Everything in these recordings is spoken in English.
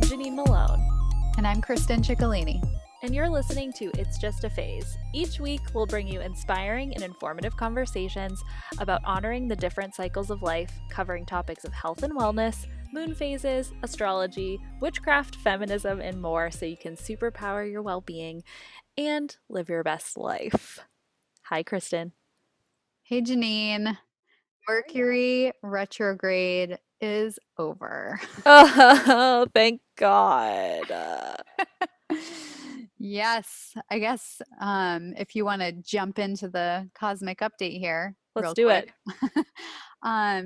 Janine Mulone. And I'm Kristen Ciccolini. And you're listening to It's Just a Phase. Each week, we'll bring you inspiring and informative conversations about honoring the different cycles of life, covering topics of health and wellness, moon phases, astrology, witchcraft, feminism, and more so you can superpower your well-being and live your best life. Hi, Kristen. Hey, Janine. Mercury retrograde is over. Oh, thank God. Yes, I guess if you want to jump into the cosmic update here, Let's real do quick. it.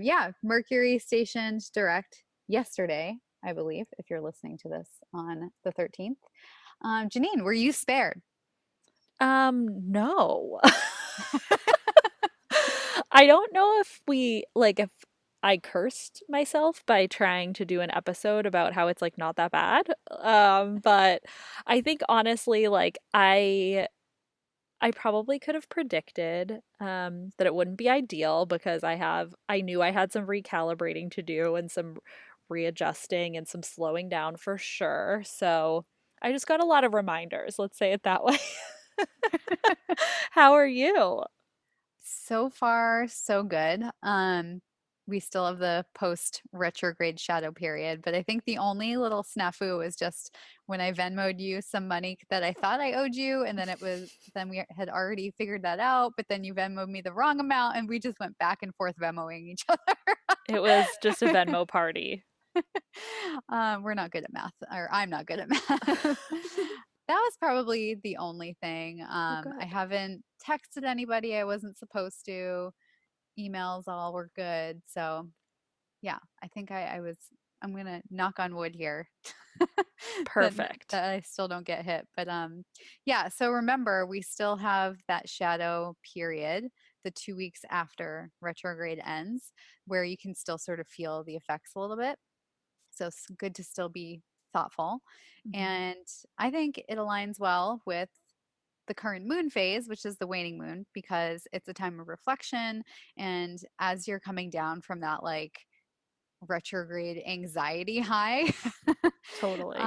Yeah, Mercury stationed direct yesterday, I believe, if you're listening to this on the 13th. Janine, were you spared? No. I don't know if I cursed myself by trying to do an episode about how it's not that bad. But I think honestly, I probably could have predicted that it wouldn't be ideal because I knew I had some recalibrating to do and some readjusting and some slowing down for sure. So I just got a lot of reminders, let's say it that way. How are you? So far, so good. We still have the post retrograde shadow period, but I think the only little snafu was just when I Venmoed you some money that I thought I owed you, and then we had already figured that out, but then you Venmoed me the wrong amount, and we just went back and forth Venmoing each other. It was just a Venmo party. We're not good at math, or I'm not good at math. That was probably the only thing. Oh, I good. haven't texted anybody I wasn't supposed to. Emails all were good. So yeah, I think I'm gonna knock on wood here that Perfect. I still don't get hit. But yeah, so remember we still have that shadow period, the 2 weeks after retrograde ends, where you can still sort of feel the effects a little bit. So it's good to still be thoughtful. Mhm. And I think it aligns well with the current moon phase, which is the waning moon, because it's a time of reflection. And as you're coming down from that retrograde anxiety high, Totally.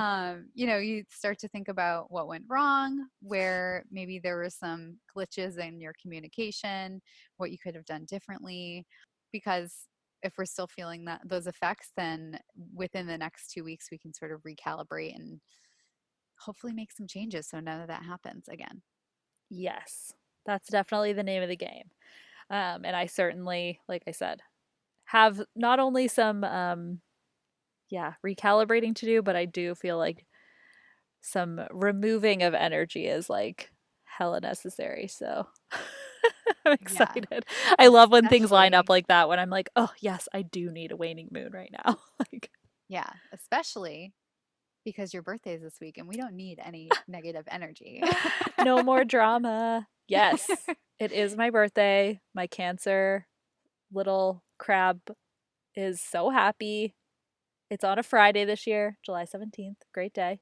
you start to think about what went wrong, where maybe there were some glitches in your communication, what you could have done differently. Because if we're still feeling those effects, then within the next 2 weeks, we can sort of recalibrate and hopefully make some changes so none of that happens again. Yes. That's definitely the name of the game. And I certainly, like I said, have not only some recalibrating to do, but I do feel like some removing of energy is hella necessary. So I'm Yeah, excited. I love when things line up especially like that when I'm like, oh yes, I do need a waning moon right now. yeah, especially because your birthday is this week and we don't need any negative energy. No more drama. Yes, it is my birthday. My Cancer little crab is so happy. It's on a Friday this year, July 17th. Great day.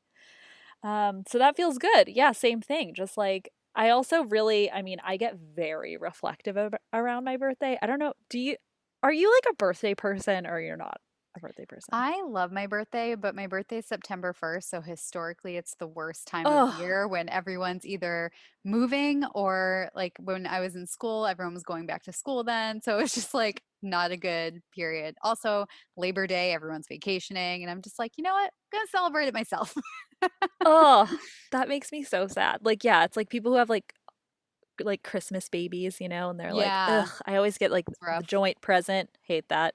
So that feels good. Yeah, same thing. Just I also really, I mean, I get very reflective around my birthday. I don't know. Are you like a birthday person or you're not a birthday person? I love my birthday, but my birthday is September 1st. So historically, it's the worst time of Oh, year when everyone's either moving or like when I was in school, everyone was going back to school then. So it's just not a good period. Also, Labor Day, everyone's vacationing. And I'm just like, you know what? I'm going to celebrate it myself. oh, that makes me so sad. Yeah, it's like people who have like Christmas babies, and they're like, Yeah, ugh, I always get like it's the rough. joint present. Hate that.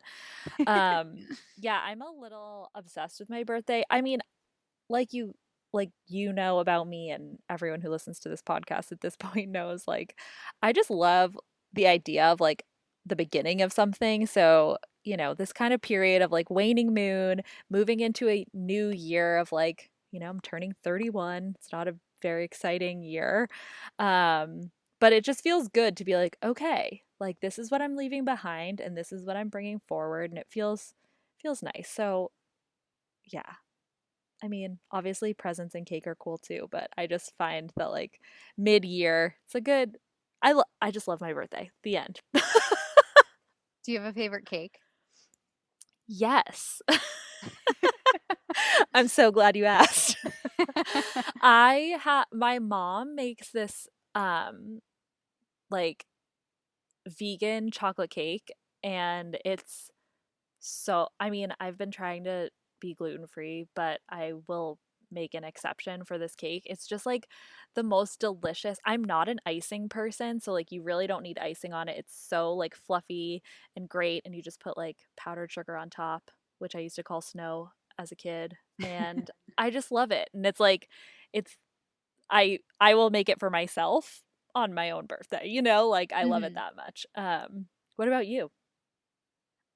Yeah, I'm a little obsessed with my birthday. I mean, like you know about me and everyone who listens to this podcast at this point knows I just love the idea of the beginning of something. So, this kind of period of waning moon, moving into a new year of I'm turning 31. It's not a very exciting year. But it just feels good to be like, okay, this is what I'm leaving behind and this is what I'm bringing forward and it feels nice. So, yeah, I mean, obviously presents and cake are cool too, but I just find that mid-year, it's a good I just love my birthday. The end. Do you have a favorite cake? Yes. I'm so glad you asked. My mom makes this like vegan chocolate cake, and it's so, I mean, I've been trying to be gluten free, but I will make an exception for this cake. It's just like the most delicious. I'm not an icing person, so like you really don't need icing on it. It's so like fluffy and great, and you just put like powdered sugar on top, which I used to call snow as a kid, and I just love it. And it's like it's I will make it for myself on my own birthday, like I love it Mhm. that much. What about you?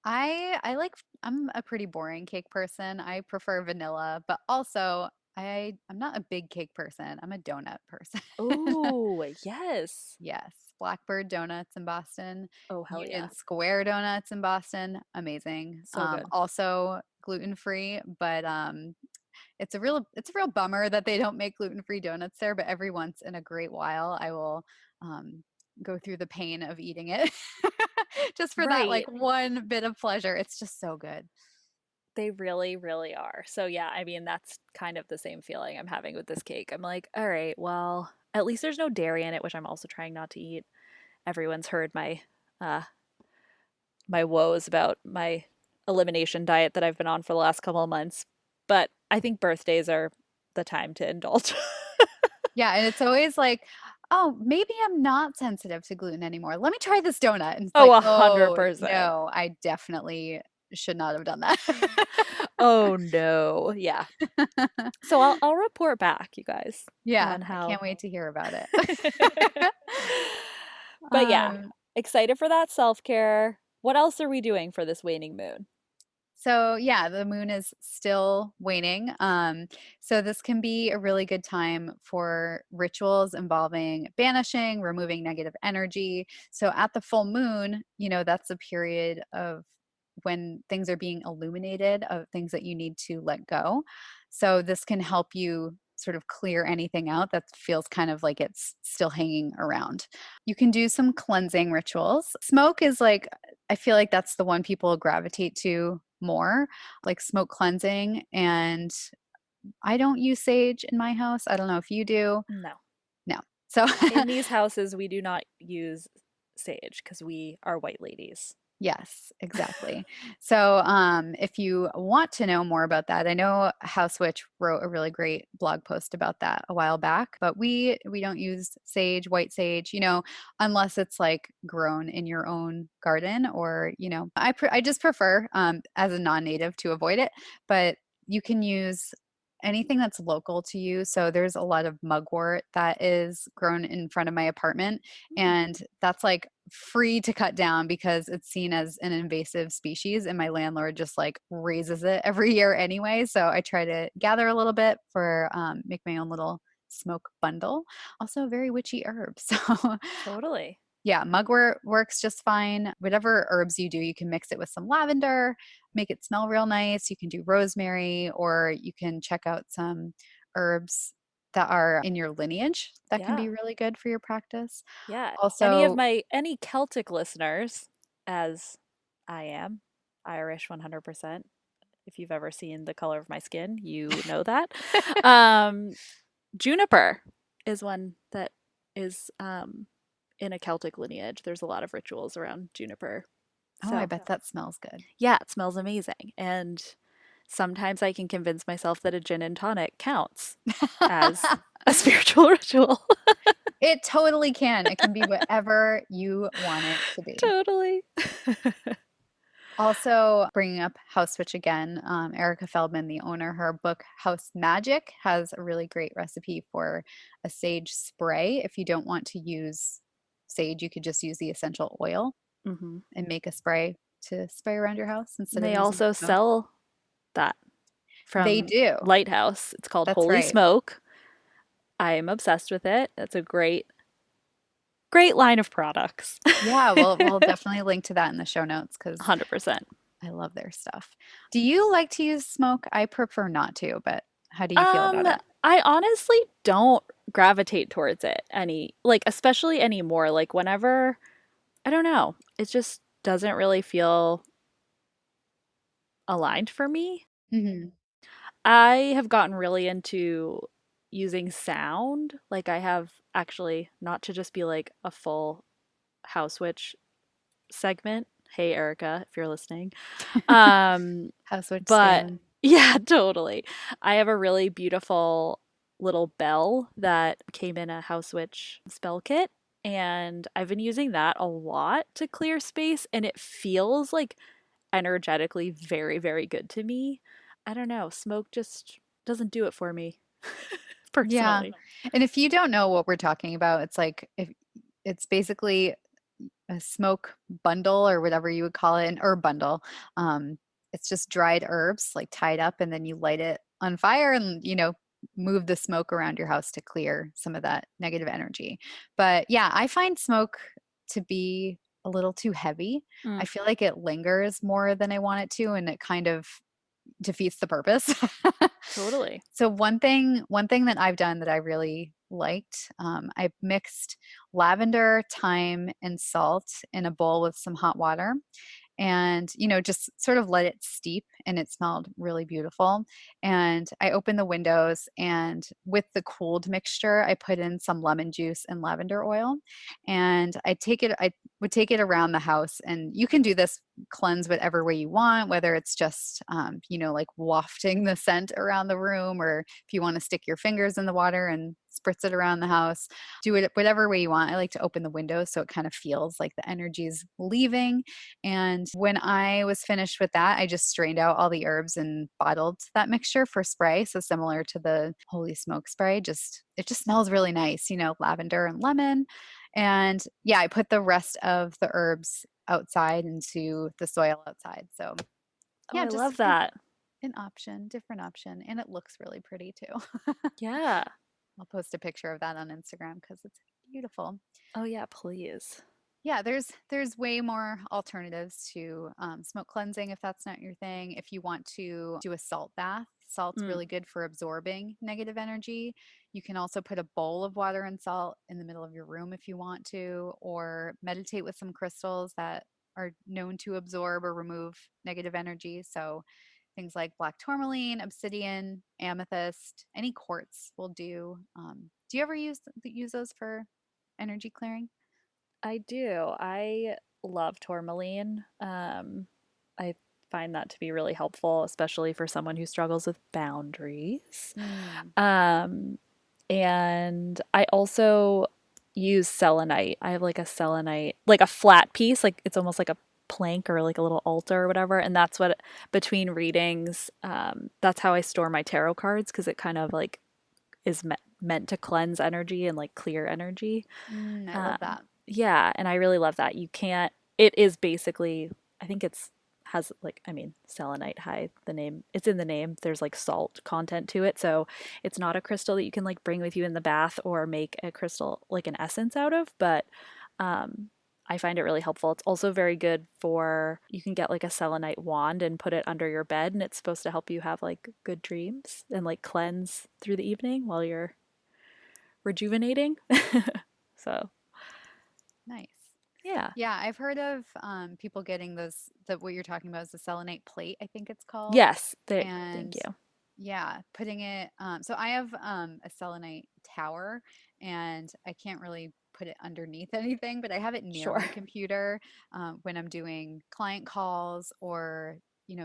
I like I'm a pretty boring cake person. I prefer vanilla, but also I'm not a big cake person. I'm a donut person. Oh, yes. Yes, Blackbird Donuts in Boston, Oh, hell yeah. Union Square Donuts in Boston, amazing. So good. Also gluten-free, but it's a real bummer that they don't make gluten-free donuts there, but every once in a great while I will go through the pain of eating it just for that like Right. one bit of pleasure. It's just so good. They really, really are. So yeah, I mean, that's kind of the same feeling I'm having with this cake. I'm like, all right, well, at least there's no dairy in it, which I'm also trying not to eat. Everyone's heard uh my woes about my elimination diet that I've been on for the last couple of months. But I think birthdays are the time to indulge. Yeah, and it's always like, "Oh, maybe I'm not sensitive to gluten anymore. Let me try this donut." And it's Oh, like, a hundred "Oh, percent. no, I definitely should not have done that." Oh no. Yeah. So I'll report back, you guys, Yeah, on I how. can't wait to hear about it. But yeah, Um, excited for that self-care. What else are we doing for this waning moon? so yeah, the moon is still waning. So this can be a really good time for rituals involving banishing, removing negative energy. So at the full moon, that's a period of when things are being illuminated, of things that you need to let go. So this can help you sort of clear anything out that feels kind of like it's still hanging around. You can do some cleansing rituals. Smoke is like, I feel like that's the one people gravitate to more, like smoke cleansing. And I don't use sage in my house. I don't know if you do. No. No. So In these houses, we do not use sage because we are white ladies. yes, exactly. So, if you want to know more about that, I know House Witch wrote a really great blog post about that a while back, but we don't use sage, white sage, unless it's like grown in your own garden or, I just prefer as a non-native to avoid it, but you can use anything that's local to you. So there's a lot of mugwort that is grown in front of my apartment, Mm, and that's like free to cut down because it's seen as an invasive species, and my landlord just like raises it every year anyway. So I try to gather a little bit for make my own little smoke bundle. Also a very witchy herb. So totally. yeah, mugwort works just fine. Whatever herbs you do, you can mix it with some lavender, make it smell real nice. You can do rosemary, or you can check out some herbs that are in your lineage that can Yeah. be really good for your practice. Yeah. Also, Any Celtic listeners, as I am Irish 100%. If you've ever seen the color of my skin, you know that. Um, Juniper is one that is in a Celtic lineage. There's a lot of rituals around juniper. oh, I So, bet that smells good. yeah, it smells amazing. And sometimes I can convince myself that a gin and tonic counts as a spiritual ritual. It totally can. It can be whatever you want it to be. Totally. Also, bringing up House Witch again, Erica Feldman, the owner, her book House Magic has a really great recipe for a sage spray. If you don't want to use sage, you could just use the essential oil Hmm. and make a spray to spray around your house instead of They using also smoke. sell that They from do. Lighthouse. It's called That's Holy right. Smoke. I am obsessed with it. That's a great line of products. Yeah, we'll definitely link to that in the show notes because 100%. I love their stuff. Do you like to use smoke? I prefer not to, but how do you feel Um, about it? I honestly don't gravitate towards it like especially anymore. Like whenever, I don't know, it just doesn't really feel aligned for me. Mhm. I have gotten really into using sound. Like I have actually, not to just be like a full house witch segment. Hey Erica, if you're listening. Um, House Witch but Stan. yeah, totally. I have a really beautiful little bell that came in a House Witch spell kit, and I've been using that a lot to clear space, and it feels like energetically very, very good to me. I don't know, smoke just doesn't do it for me Yeah. personally. And if you don't know what we're talking about, it's like if it's basically a smoke bundle or whatever you would call it, an herb bundle. Um, it's just dried herbs like tied up, and then you light it on fire and, move the smoke around your house to clear some of that negative energy. But yeah, I find smoke to be a little too heavy. Mm, I feel like it lingers more than I want it to, and it kind of defeats the purpose. totally. So one thing that I've done that I really liked, I mixed lavender, thyme, and salt in a bowl with some hot water, and just sort of let it steep, and it smelled really beautiful. And I opened the windows, and with the cooled mixture I put in some lemon juice and lavender oil, and I would take it around the house. And you can do this cleanse whatever way you want, whether it's just like wafting the scent around the room, or if you want to stick your fingers in the water and spritz it around the house. Do it whatever way you want. I like to open the windows so it kind of feels like the energy's leaving. And when I was finished with that, I just strained out all the herbs and bottled that mixture for spray. So similar to the holy smoke spray, just it just smells really nice, lavender and lemon. And yeah, I put the rest of the herbs outside into the soil outside. So Oh, yeah, I just love that. an option, different option, and it looks really pretty too. Yeah. I'll post a picture of that on Instagram because it's beautiful. Oh yeah, please. Yeah, there's way more alternatives to smoke cleansing if that's not your thing. If you want to do a salt bath, salt's Mm. really good for absorbing negative energy. You can also put a bowl of water and salt in the middle of your room if you want to, or meditate with some crystals that are known to absorb or remove negative energy. So things like black tourmaline, obsidian, amethyst, any quartz will do. Do you ever use those for energy clearing? I do. I love tourmaline. I find that to be really helpful, especially for someone who struggles with boundaries. Mm. Um, and I also use selenite. I have like a selenite, like a flat piece, like it's almost like a plank or like a little altar or whatever. And that's what, between readings, that's how I store my tarot cards because it kind of like is meant to cleanse energy and like clear energy. Mm, I love Um, that. yeah, and I really love that. You can't, it is basically, I think it's, has like, I mean, selenite high, the name, it's in the name. There's like salt content to it. So it's not a crystal that you can like bring with you in the bath or make a crystal like an essence out of, but um, I find it really helpful. It's also very good for, you can get like a selenite wand and put it under your bed, and it's supposed to help you have like good dreams and like cleanse through the evening while you're rejuvenating. So, Nice. yeah. Yeah, I've heard of people getting those, that what you're talking about is the selenite plate, I think it's called. Yes, there, thank And you. yeah, putting it, so I have a selenite tower, and I can't really put it underneath anything, but I have it near Sure. my computer when I'm doing client calls or,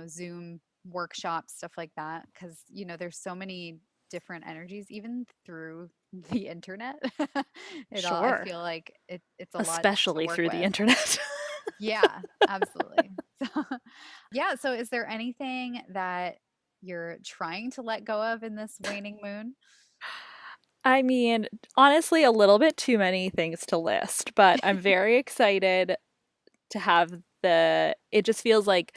Zoom workshops, stuff like that. Because, there's so many different energies, even through the internet. I Sure. feel like it's a lot to Especially work through the with. internet. Yeah, absolutely. So, yeah, so is there anything that you're trying to let go of in this waning moon? I mean, honestly, a little bit too many things to list, but I'm very excited to have it just feels like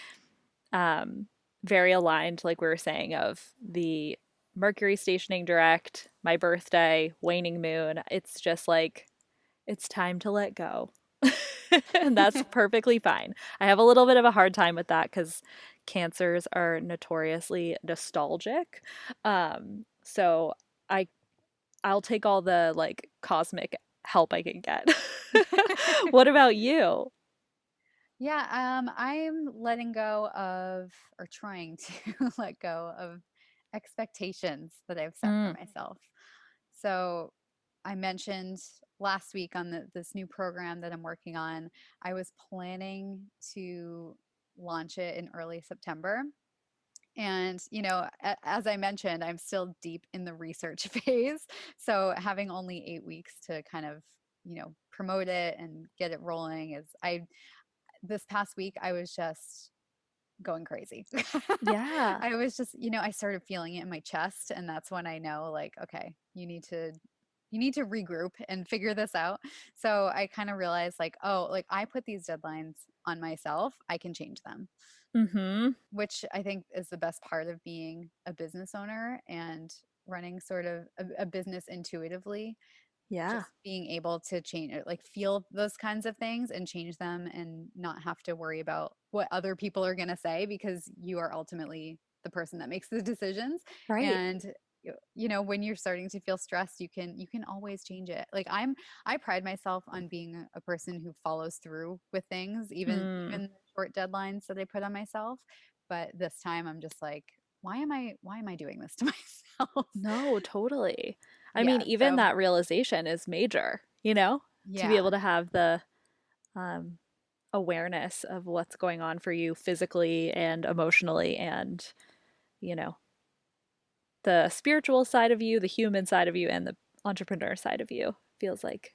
um, very aligned, like we were saying, of the Mercury stationing direct, my birthday, waning moon. It's just like, it's time to let go. And that's perfectly fine. I have a little bit of a hard time with that because cancers are notoriously nostalgic. So I I'll take all the like cosmic help I can get. What about you? Yeah, I'm letting go of, or trying to let go of expectations that I've set for Mm. myself. So I mentioned last week on this new program that I'm working on, I was planning to launch it in early September. And, as I mentioned, I'm still deep in the research phase. So having only 8 weeks to kind of, promote it and get it rolling this past week, I was just going crazy. Yeah. I was just, I started feeling it in my chest. And that's when I know, like, okay, you need to regroup and figure this out. So I kind of realized, like, oh, like I put these deadlines on myself, I can change them, Mhm. which I think is the best part of being a business owner and running sort of a business intuitively. Yeah. Just being able to change it, like feel those kinds of things and change them and not have to worry about what other people are going to say, because you are ultimately the person that makes the decisions. Right. And when you're starting to feel stressed, you can always change it. Like I pride myself on being a person who follows through with things, even Mm. the short deadlines that I put on myself. But this time I'm just like, why am I doing this to myself? No, totally. I mean, Yeah, even so that realization is major, you know, to be able yeah. to have the um, awareness of what's going on for you physically and emotionally and, you know, the spiritual side of you, the human side of you, and the entrepreneur side of you. Feels like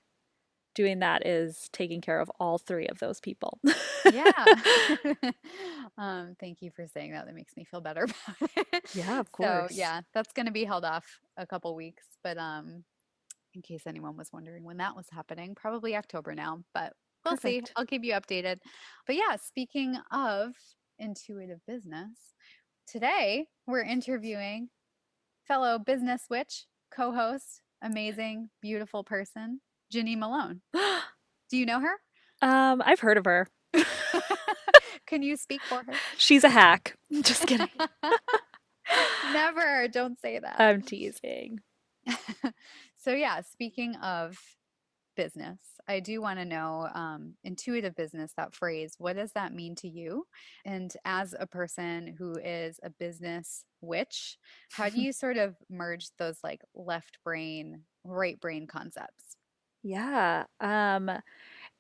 doing that is taking care of all three of those people. Yeah. Thank you for saying that. That makes me feel better about it. Yeah, of So course. yeah, that's going to be held off a couple weeks, but in case anyone was wondering when that was happening, probably October now, but we'll see. Perfect. I'll keep you updated. But yeah, speaking of intuitive business, today we're interviewing fellow business witch, co-host, amazing, beautiful person, Janine Malone. Do you know her? I've heard of her. Can you speak for her? She's a hack. Just kidding. Never. Don't say that. I'm teasing. So, yeah, speaking of business, I do want to know intuitive business, that phrase, what does that mean to you? And as a person who is a business witch, how do you sort of merge those like left brain, right brain concepts? Yeah.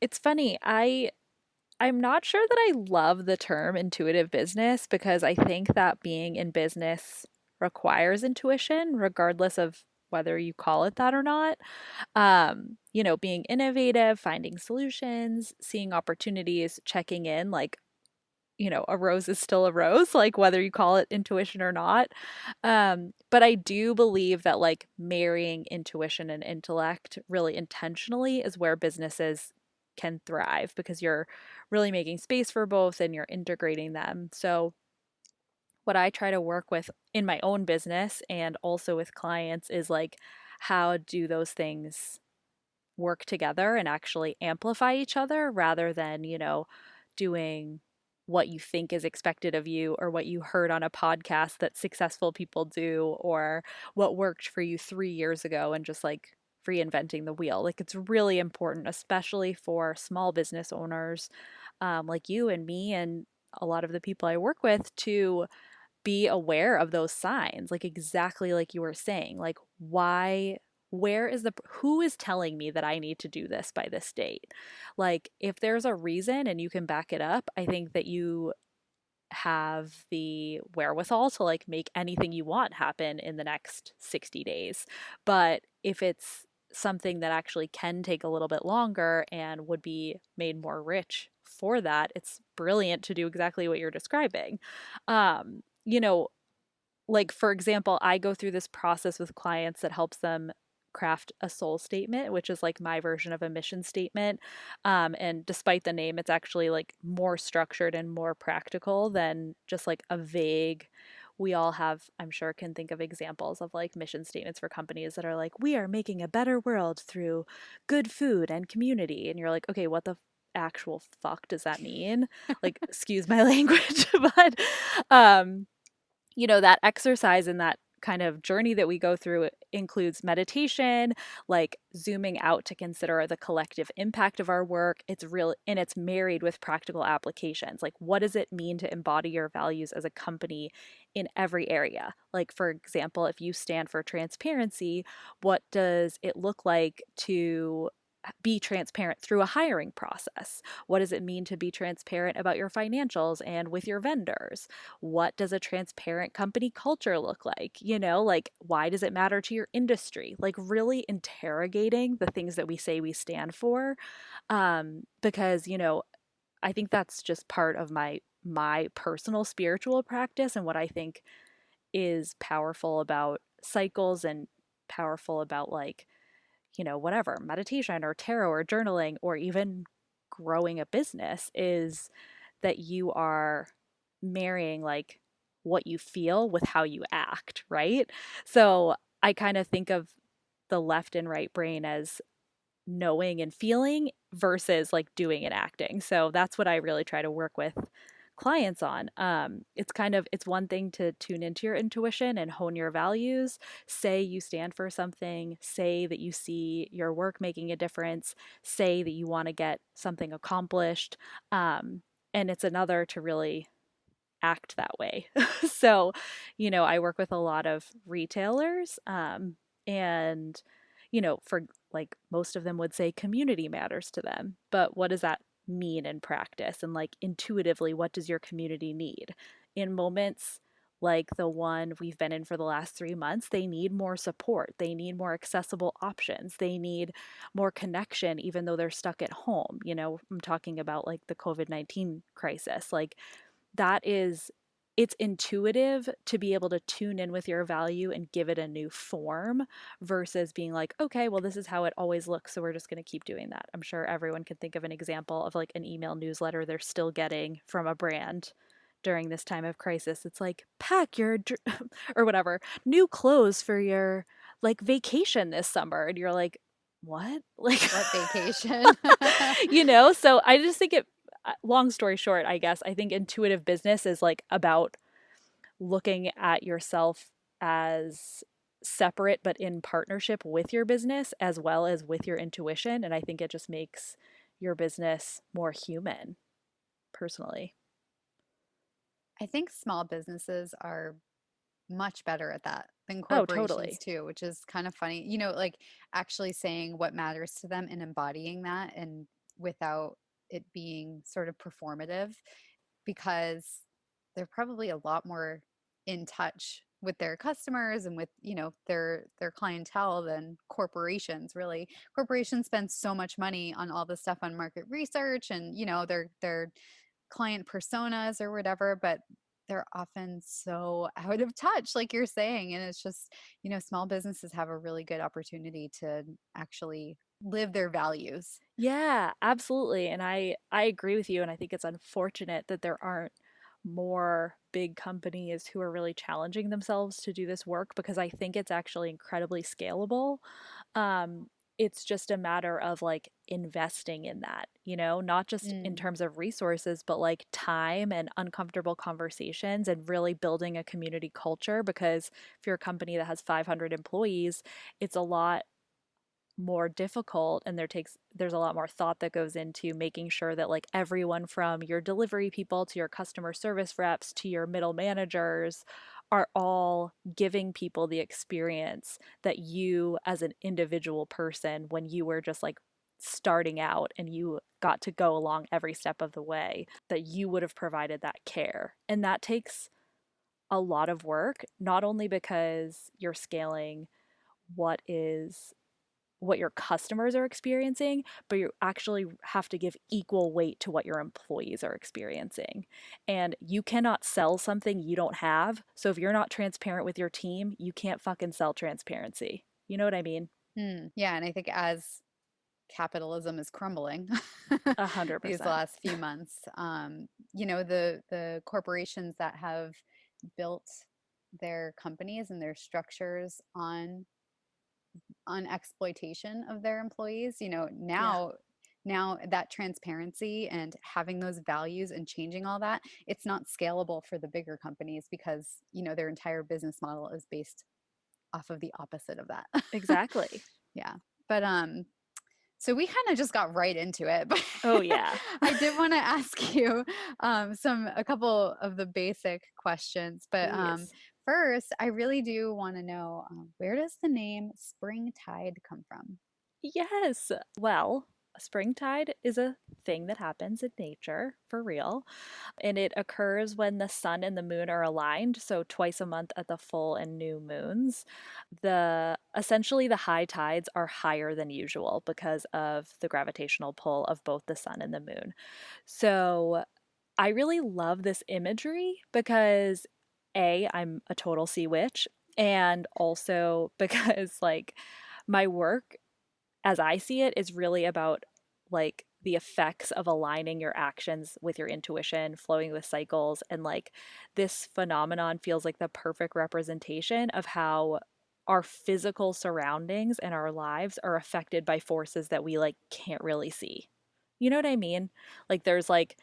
It's funny. I'm not sure that I love the term intuitive business because I think that being in business requires intuition, regardless of whether you call it that or not. Being innovative, finding solutions, seeing opportunities, checking in, like, a rose is still a rose, like whether you call it intuition or not. But I do believe that like marrying intuition and intellect really intentionally is where businesses can thrive because you're really making space for both and you're integrating them. So, what I try to work with in my own business and also with clients is like, how do those things work together and actually amplify each other rather than, doing what you think is expected of you or what you heard on a podcast that successful people do or what worked for you 3 years ago and just like reinventing the wheel. Like it's really important, especially for small business owners like you and me and a lot of the people I work with to be aware of those signs, like exactly like you were saying, like who is telling me that I need to do this by this date? Like if there's a reason and you can back it up, I think that you have the wherewithal to like make anything you want happen in the next 60 days. But if it's something that actually can take a little bit longer and would be made more rich for that, it's brilliant to do exactly what you're describing. Um, you know, like for example, I go through this process with clients that helps them craft a soul statement, which is like my version of a mission statement. And despite the name, it's actually like more structured and more practical than just like a vague. We all have, I'm sure, can think of examples of like mission statements for companies that are like, we are making a better world through good food and community. And you're like, okay, what the actual fuck does that mean? Like, excuse my language, but um, that exercise and that kind of journey that we go through includes meditation, like zooming out to consider the collective impact of our work. It's real and it's married with practical applications. Like, what does it mean to embody your values as a company in every area? Like, for example, if you stand for transparency, what does it look like to be transparent through a hiring process? What does it mean to be transparent about your financials and with your vendors? What does a transparent company culture look like? Like, why does it matter to your industry? Like, really interrogating the things that we say we stand for. Because, I think that's just part of my personal spiritual practice, and what I think is powerful about cycles and powerful about, like, whatever, meditation or tarot or journaling or even growing a business, is that you are marrying, like, what you feel with how you act, right? So I kind of think of the left and right brain as knowing and feeling versus like doing and acting. So that's what I really try to work with clients on. It's one thing to tune into your intuition and hone your values, say you stand for something, say that you see your work making a difference, say that you want to get something accomplished. And it's another to really act that way. So, I work with a lot of retailers, and, for like most of them would say community matters to them. But what does that mean in practice? And like intuitively, what does your community need? In moments like the one we've been in for the last 3 months, they need more support. They need more accessible options. They need more connection, even though they're stuck at home. I'm talking about like the COVID-19 crisis. Like, that is it's intuitive to be able to tune in with your value and give it a new form versus being like, okay, well, this is how it always looks, so we're just going to keep doing that. I'm sure everyone can think of an example of like an email newsletter they're still getting from a brand during this time of crisis. It's like, pack your or whatever, new clothes for your like vacation this summer, and you're like, what? Like, What vacation? so I just think long story short, I guess, I think intuitive business is like about looking at yourself as separate but in partnership with your business as well as with your intuition. And I think it just makes your business more human, personally. I think small businesses are much better at that than Oh, corporations totally. too, which is kind of funny. Like actually saying what matters to them and embodying that and without it being sort of performative because they're probably a lot more in touch with their customers and with their clientele than corporations really. Corporations spend so much money on all the stuff on market research and their client personas or whatever, but they're often so out of touch, like you're saying. And it's just, small businesses have a really good opportunity to actually live their values. Yeah, absolutely. And I agree with you. And I think it's unfortunate that there aren't more big companies who are really challenging themselves to do this work, because I think it's actually incredibly scalable. Um, it's just a matter of like investing in that, not just in Mm. terms of resources, but like time and uncomfortable conversations and really building a community culture. Because if you're a company that has 500 employees, it's a lot more difficult, and there's a lot more thought that goes into making sure that like everyone from your delivery people to your customer service reps to your middle managers are all giving people the experience that you as an individual person, when you were just like starting out and you got to go along every step of the way, that you would have provided that care. And that takes a lot of work, not only because you're scaling what is what your customers are experiencing, but you actually have to give equal weight to what your employees are experiencing. And you cannot sell something you don't have. So if you're not transparent with your team, you can't fucking sell transparency. You know what I mean? Yeah, and I think as capitalism is crumbling A hundred these percent. last few months, the corporations that have built their companies and their structures on exploitation of their employees, Yeah. now that transparency and having those values and changing all that, it's not scalable for the bigger companies because their entire business model is based off of the opposite of that. Exactly. Yeah. But so we kind of just got right into it, but Oh, yeah. I did want to ask you a couple of the basic questions. But Please. first, I really do want to know, where does the name Spring Tide come from? Yes. Well, spring tide is a thing that happens in nature for real, and it occurs when the sun and the moon are aligned, so twice a month at the full and new moons. The essentially the high tides are higher than usual because of the gravitational pull of both the sun and the moon. So, I really love this imagery because I'm a total sea witch, and also because like my work as I see it, is really about like the effects of aligning your actions with your intuition, flowing with cycles. And like this phenomenon feels like the perfect representation of how our physical surroundings and our lives are affected by forces that we like can't really see. You know what I mean? Like there's like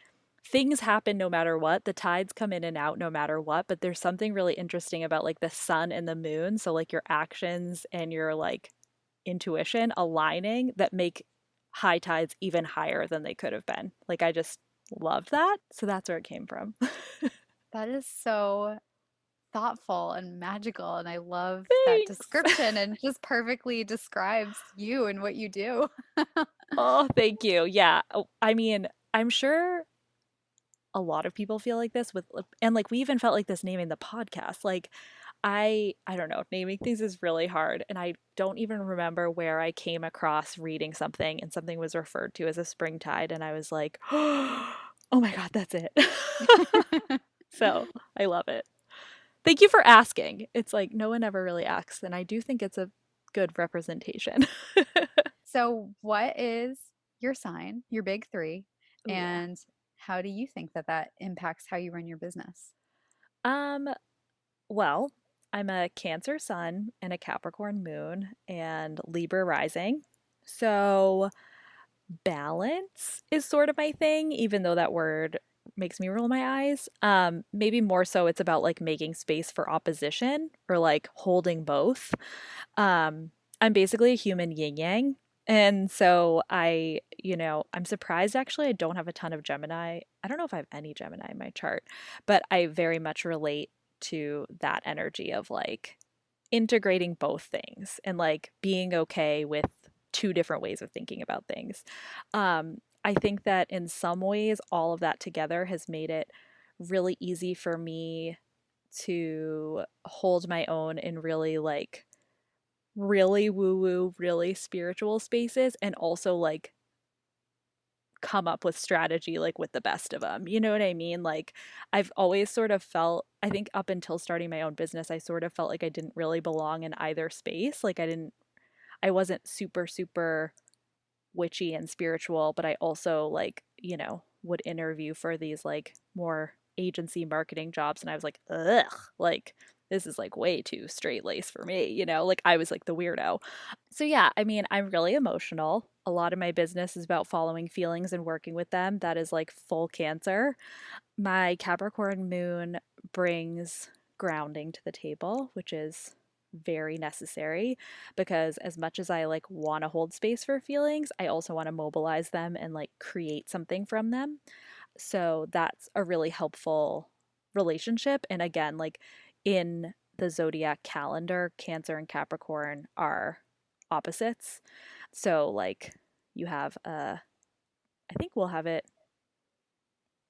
things happen no matter what. The tides come in and out no matter what, but there's something really interesting about like the sun and the moon. So like your actions and your like intuition aligning that make high tides even higher than they could have been. Like I just loved that. So that's where it came from. That is so thoughtful and magical. And I love that Thanks. description and just perfectly describes you and what you do. Oh, thank you. Yeah. I mean, I'm sure a lot of people feel like this with and like we even felt like this naming the podcast. Like I don't know, naming things is really hard and I don't even remember where I came across reading something and something was referred to as a spring tide and I was like, "Oh my god, that's it." So, I love it. Thank you for asking. It's like no one ever really asks, and I do think it's a good representation. So, what is your sign, your big three, Oh yeah. and how do you think that that impacts how you run your business? Um, well, I'm a Cancer sun and a Capricorn moon and Libra rising. So, balance is sort of my thing, even though that word makes me roll my eyes. Maybe more so it's about like making space for opposition or like holding both. Um, I'm basically a human yin yang. And so I'm surprised actually I don't have a ton of Gemini. I don't know if I have any Gemini in my chart, but I very much relate to that energy of like integrating both things and like being okay with two different ways of thinking about things. I think that in some ways, all of that together has made it really easy for me to hold my own in really like really woo woo, really spiritual spaces and also like come up with strategy like with the best of them. You know what I mean? Like I've always sort of felt, I think up until starting my own business, I sort of felt like I didn't really belong in either space. Like I wasn't super witchy and spiritual, but I also like, would interview for these like more agency marketing jobs and I was like, ugh, like this is like way too straight lace for me, like I was like the weirdo. So yeah, I mean, I'm really emotional. A lot of my business is about following feelings and working with them. That is like full Cancer. My Capricorn moon brings grounding to the table, which is very necessary because as much as I like want to hold space for feelings, I also want to mobilize them and like create something from them. So that's a really helpful relationship. And again, like in the zodiac calendar, Cancer and Capricorn are opposites. So like you have I think we'll have it,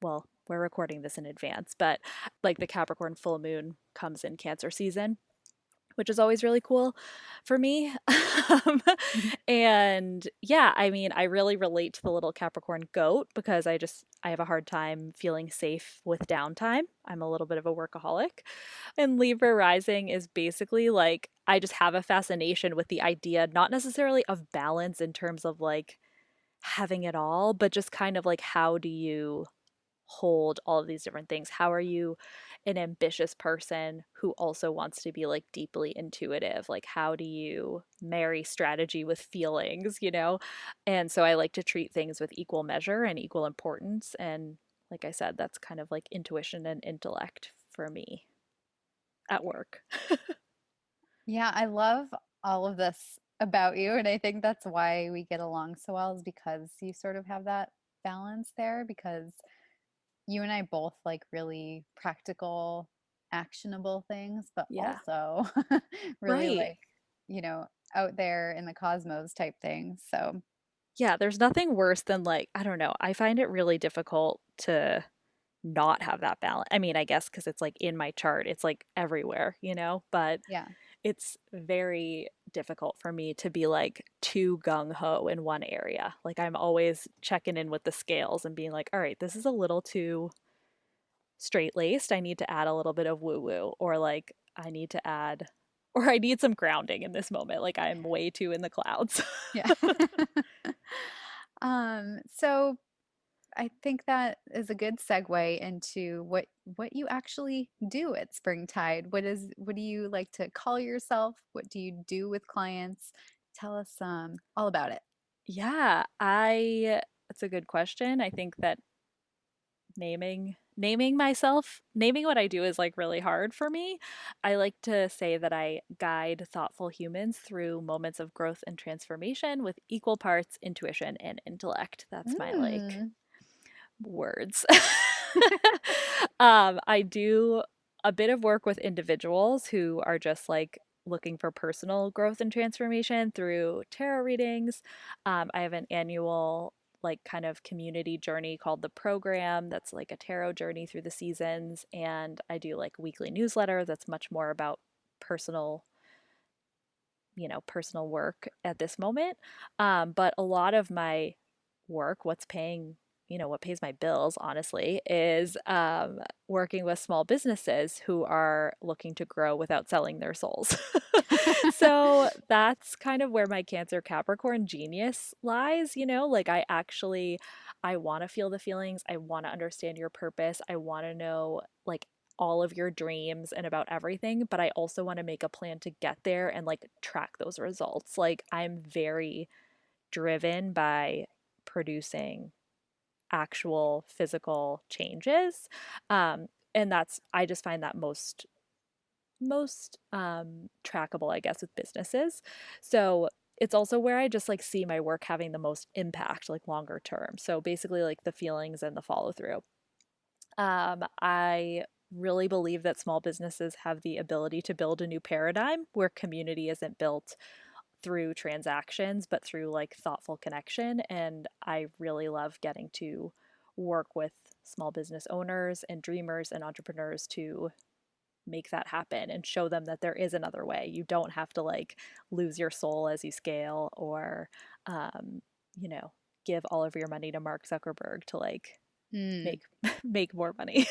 well, we're recording this in advance, but like the Capricorn full moon comes in Cancer season, which is always really cool for me. um, and yeah, I mean, I really relate to the little Capricorn goat because I have a hard time feeling safe with downtime. I'm a little bit of a workaholic. And Libra rising is basically like I just have a fascination with the idea, not necessarily of balance in terms of like having it all, but just kind of like how do you hold all of these different things? How are you an ambitious person who also wants to be like deeply intuitive? Like, how do you marry strategy with feelings? And so I like to treat things with equal measure and equal importance. And like I said, that's kind of like intuition and intellect for me at work. Yeah, I love all of this about you. And I think that's why we get along so well, is because you sort of have that balance there, because you and I both like really practical, actionable things, but Yeah. also really Right. like, out there in the cosmos type things. So, Yeah, there's nothing worse than like, I don't know, I find it really difficult to not have that balance. I mean, I guess because it's like in my chart, it's like everywhere, but yeah. it's very difficult for me to be like too gung ho in one area. Like I'm always checking in with the scales and being like, all right, this is a little too straight laced. I need to add a little bit of woo woo, or like I need to add, or I need some grounding in this moment. Like I'm way too in the clouds. Yeah. So I think that is a good segue into what you actually do at Spring Tide. What do you like to call yourself? What do you do with clients? Tell us all about it. Yeah, that's a good question. I think that naming what I do is like really hard for me. I like to say that I guide thoughtful humans through moments of growth and transformation with equal parts intuition and intellect. That's my like Mm. words. I do a bit of work with individuals who are just like looking for personal growth and transformation through tarot readings. I have an annual like kind of community journey called the program that's like a tarot journey through the seasons, and I do like weekly newsletter that's much more about personal personal work at this moment. But a lot of my work, what pays my bills, honestly, is working with small businesses who are looking to grow without selling their souls. So that's kind of where my Cancer Capricorn genius lies, like I want to feel the feelings. I want to understand your purpose. I want to know like all of your dreams and about everything, but I also want to make a plan to get there and like track those results. Like I'm very driven by producing actual physical changes. And I just find that most trackable, I guess, with businesses. So it's also where I just like see my work having the most impact, like longer term. So basically, like the feelings and the follow through. I really believe that small businesses have the ability to build a new paradigm where community isn't built through transactions, but through like thoughtful connection. And I really love getting to work with small business owners and dreamers and entrepreneurs to make that happen and show them that there is another way. You don't have to like lose your soul as you scale or, um, you know, give all of your money to Mark Zuckerberg to like Mm. make make more money.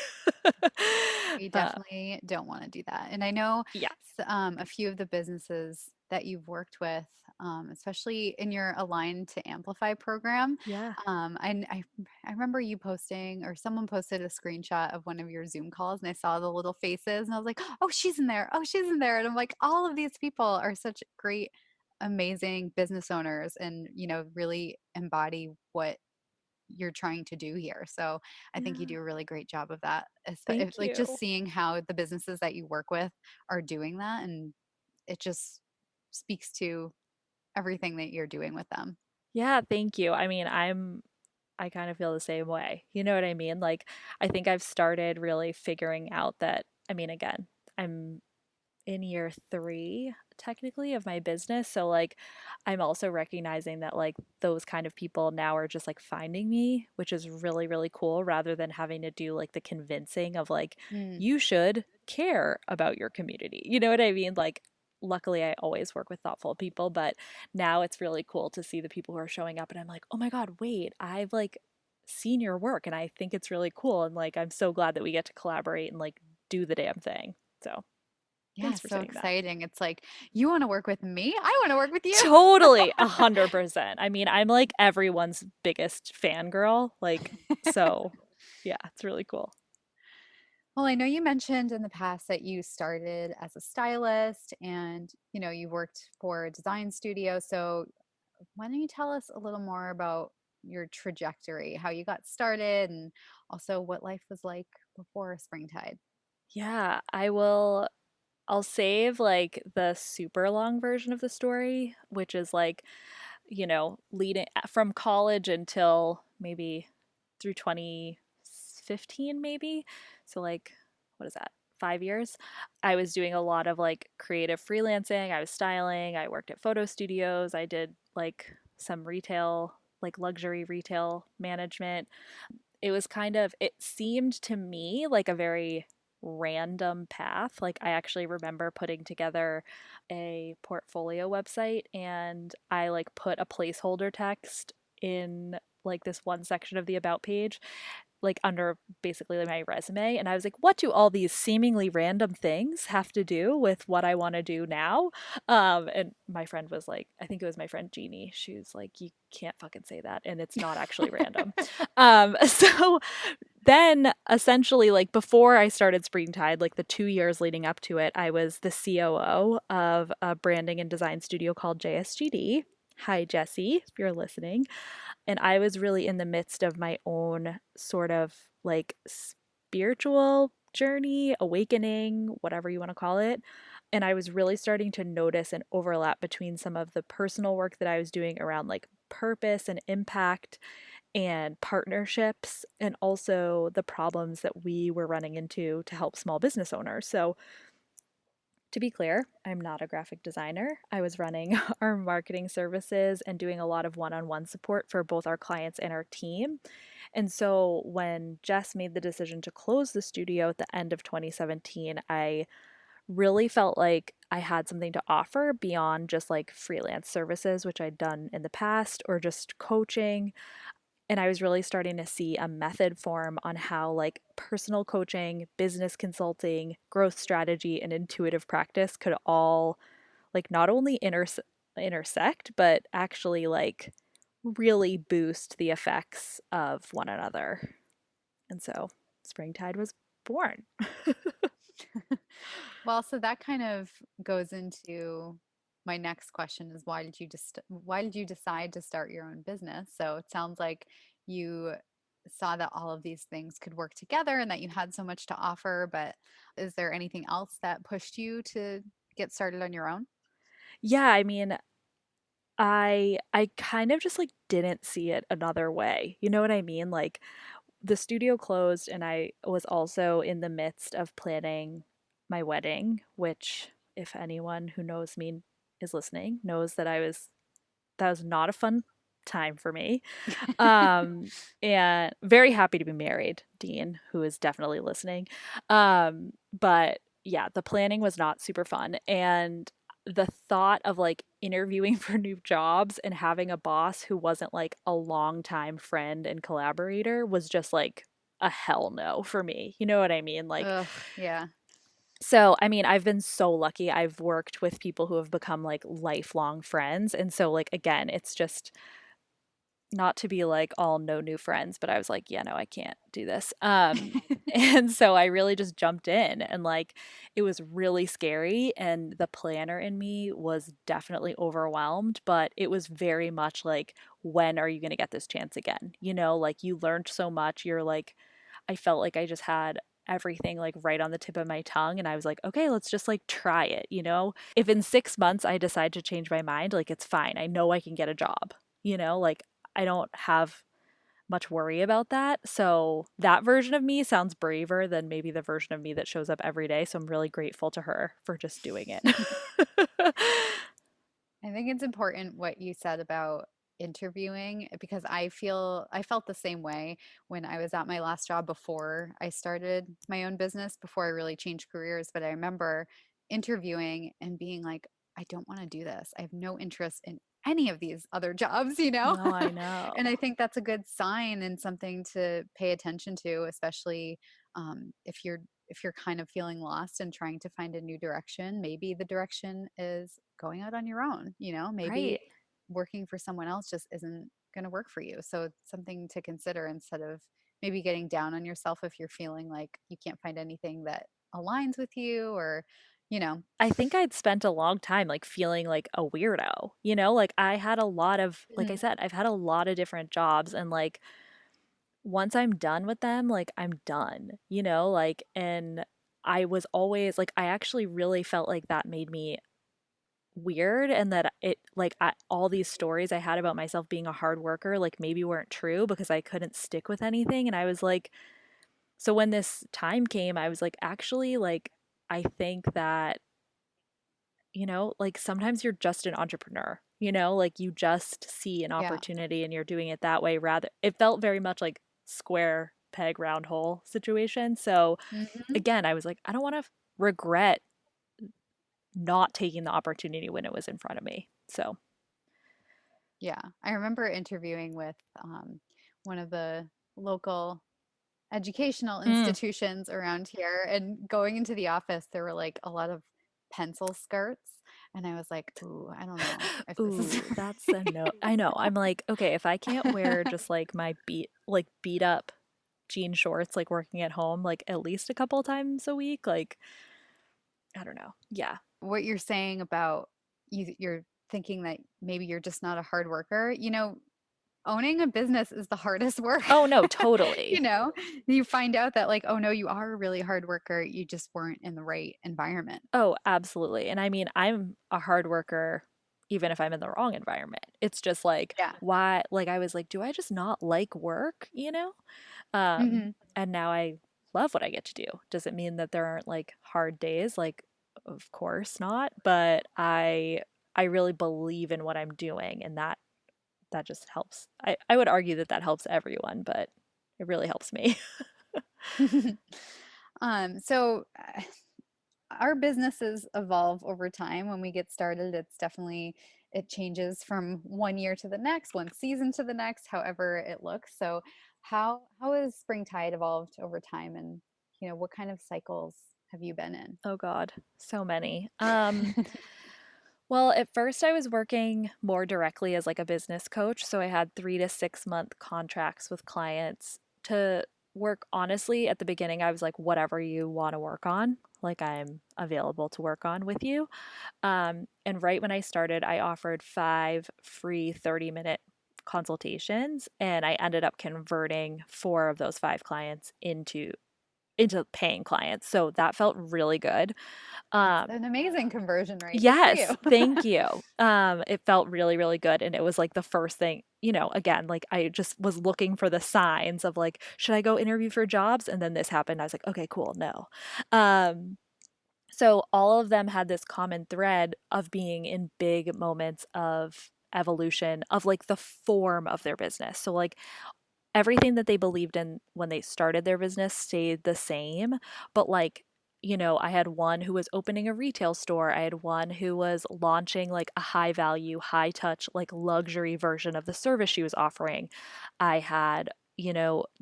We uh, definitely don't want to do that. And I know yeah, a few of the businesses that you've worked with, especially in your Align to Amplify program. yeah, I remember you posting, or someone posted a screenshot of one of your Zoom calls, and I saw the little faces, and I was like, oh, she's in there. Oh, she's in there. And I'm like, all of these people are such great, amazing business owners and, really embody what you're trying to do here. So I think you yeah. do a really great job of that. If, Thank like just you. seeing how the businesses that you work with are doing that, and it just speaks to everything that you're doing with them. Yeah, thank you. I mean, I kind of feel the same way. You know what I mean? Like, I think I've started really figuring out that, I mean, again, I'm in year three technically of my business. So, like, I'm also recognizing that, like, those kind of people now are just like finding me, which is really, really cool rather than having to do like the convincing of, like, Mm. you should care about your community. You know what I mean? Like, luckily, I always work with thoughtful people, but now it's really cool to see the people who are showing up and I'm like, oh my God, wait, I've like seen your work and I think it's really cool. And like, I'm so glad that we get to collaborate and like do the damn thing. So Yeah, thanks for so saying that. exciting. It's like, you want to work with me? I want to work with you. Totally, 100%. I mean, I'm like everyone's biggest fangirl. Like, so yeah, it's really cool. Well, I know you mentioned in the past that you started as a stylist and, you worked for a design studio. So why don't you tell us a little more about your trajectory, how you got started, and also what life was like before Springtide? Yeah, I will I'll save like the super long version of the story, which is like, leading from college until maybe through 2015, maybe. So, like, what is that? 5 years. I was doing a lot of like creative freelancing. I was styling. I worked at photo studios. I did like some retail, like luxury retail management. It was kind of, it seemed to me like a very random path. Like, I actually remember putting together a portfolio website and I like put a placeholder text in like this one section of the about page, like under basically like my resume. And I was like, what do all these seemingly random things have to do with what I want to do now? And my friend was like, I think it was my friend Jeannie. She was like, you can't fucking say that. And it's not actually random. So then essentially, like before I started Spring Tide, like the 2 years leading up to it, I was the COO of a branding and design studio called JSGD. Hi, Jesse, if you're listening. And I was really in the midst of my own sort of like spiritual journey, awakening, whatever you want to call it. And I was really starting to notice an overlap between some of the personal work that I was doing around like purpose and impact and partnerships, and also the problems that we were running into to help small business owners. So, to be clear, I'm not a graphic designer. I was running our marketing services and doing a lot of one on one support for both our clients and our team. And so when Jess made the decision to close the studio at the end of 2017, I really felt like I had something to offer beyond just like freelance services, which I'd done in the past, or just coaching. And I was really starting to see a method form on how like personal coaching, business consulting, growth strategy, and intuitive practice could all like not only intersect, but actually like really boost the effects of one another. And so Springtide was born. Well, so that kind of goes into my next question is why did you decide to start your own business? So it sounds like you saw that all of these things could work together and that you had so much to offer, but is there anything else that pushed you to get started on your own? Yeah, I mean, I kind of just like didn't see it another way. You know what I mean? Like the studio closed and I was also in the midst of planning my wedding, which if anyone who knows me is listening knows that was not a fun time for me. Um, and very happy to be married, Dean, who is definitely listening. But yeah, the planning was not super fun. And the thought of like interviewing for new jobs and having a boss who wasn't like a longtime friend and collaborator was just like a hell no for me. You know what I mean? Like, Ugh, yeah. so I mean, I've been so lucky. I've worked with people who have become like lifelong friends. And so, like, again, it's just not to be like all no new friends, but I was like, yeah, no, I can't do this. And so I really just jumped in and like it was really scary and the planner in me was definitely overwhelmed, but it was very much like when are you going to get this chance again? You know, like you learned so much. You're like I felt like I just had everything like right on the tip of my tongue and I was like, okay, let's just like try it, you know? If in 6 months I decide to change my mind, like it's fine. I know I can get a job. You know, like I don't have much worry about that. So that version of me sounds braver than maybe the version of me that shows up every day. So I'm really grateful to her for just doing it. I think it's important what you said about interviewing because I felt the same way when I was at my last job before I started my own business, before I really changed careers. But I remember interviewing and being like, I don't want to do this. I have no interest in any of these other jobs, you know? No, I And I know. think that's a good sign and something to pay attention to, especially if you're kind of feeling lost and trying to find a new direction. Maybe the direction is going out on your own, you know, maybe Right. working for someone else just isn't going to work for you. So it's something to consider instead of maybe getting down on yourself if you're feeling like you can't find anything that aligns with you or, you know. I think I'd spent a long time like feeling like a weirdo, you know? Like I had a lot of, like I Mm. said, I've had a lot of different jobs and like once I'm done with them, like I'm done, you know? Like, and I was always like, I actually really felt like that made me weird, and that all these stories I had about myself being a hard worker, like maybe weren't true because I couldn't stick with anything. And I was like, so when this time came, I was like, actually, like, I think that, like sometimes you're just an entrepreneur, like you just see an Yeah. opportunity and you're doing it that way. Rather, it felt very much like square peg, round hole situation. So Hmm. again, I was like, I don't want to regret not taking the opportunity when it was in front of me. So, Yeah. I remember interviewing with one of the local educational mm, institutions around here, and going into the office, there were like a lot of pencil skirts. And I was like, ooh, I don't know if this is ooh, that's a no. I know. I'm like, okay, if I can't wear just like my beat up jean shorts, like working at home, like at least a couple times a week, like, I don't know. Yeah. what you're saying about you're thinking that maybe you're just not a hard worker. Owning a business is the hardest work. Oh, no, you totally. know, you find out that like, oh no, you are a really hard worker. You just weren't in the right environment. Oh, absolutely. And I mean, I'm a hard worker even if I'm in the wrong environment. It's just like, Yeah. why, like I was like, do I just not like work? Hmm. And now I love what I get to do. Does it mean that there aren't like hard days? Like, of course not, but I really believe in what I'm doing, and that just helps. I would argue that that helps everyone, but it really helps me. So our businesses evolve over time. When we get started, it changes from one year to the next, one season to the next, however it looks. So how has Spring Tide evolved over time, and what kind of cycles have you been in? Oh God, so many. Well, at first I was working more directly as like a business coach. So I had 3 to 6 month contracts with clients to work. Honestly, at the beginning, I was like, whatever you want to work on, like I'm available to work on with you. And right when I started, I offered 5 free 30-minute consultations, and I ended up converting 4 of those 5 clients into paying clients. So that felt really good. That's Um, an amazing conversion rate. Good for you. Yes, thank you. It felt really, really good. And it was like the first thing, again, like I just was looking for the signs of like, should I go interview for jobs? And then this happened. I was like, okay, cool, no. Um, so all of them had this common thread of being in big moments of evolution of like the form of their business. So like everything that they believed in when they started their business stayed the same. But like, I had one who was opening a retail store. I had one who was launching like a high value, high touch, like luxury version of the service she was offering. I had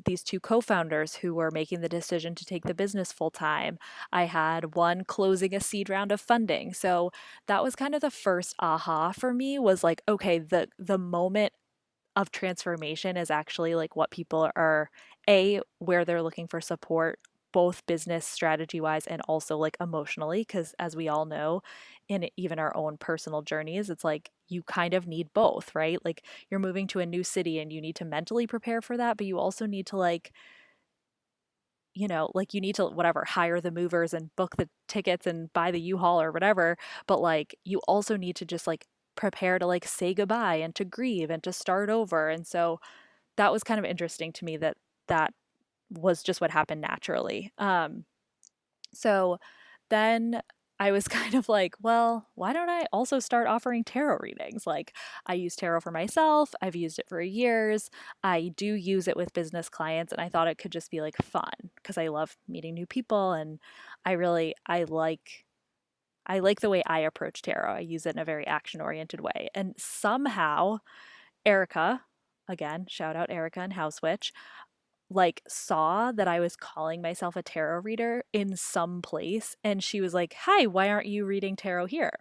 these 2 co-founders who were making the decision to take the business full time. I had one closing a seed round of funding. So that was kind of the first aha for me, was like, okay, the moment of transformation is actually like what people are, where they're looking for support, both business strategy wise and also like emotionally, because as we all know, in even our own personal journeys, it's like you kind of need both, right? Like you're moving to a new city and you need to mentally prepare for that, but you also need to like, like you need to whatever, hire the movers and book the tickets and buy the U-Haul or whatever, but like you also need to just like prepare to like say goodbye and to grieve and to start over. And so that was kind of interesting to me, that was just what happened naturally. So then I was kind of like, well, why don't I also start offering tarot readings? Like, I use tarot for myself, I've used it for years. I do use it with business clients, and I thought it could just be like fun because I love meeting new people, and I like the way I approach tarot. I use it in a very action oriented way. And somehow Erica, again, shout out Erica and House Witch, like saw that I was calling myself a tarot reader in some place, and she was like, "Hi, why aren't you reading tarot here?"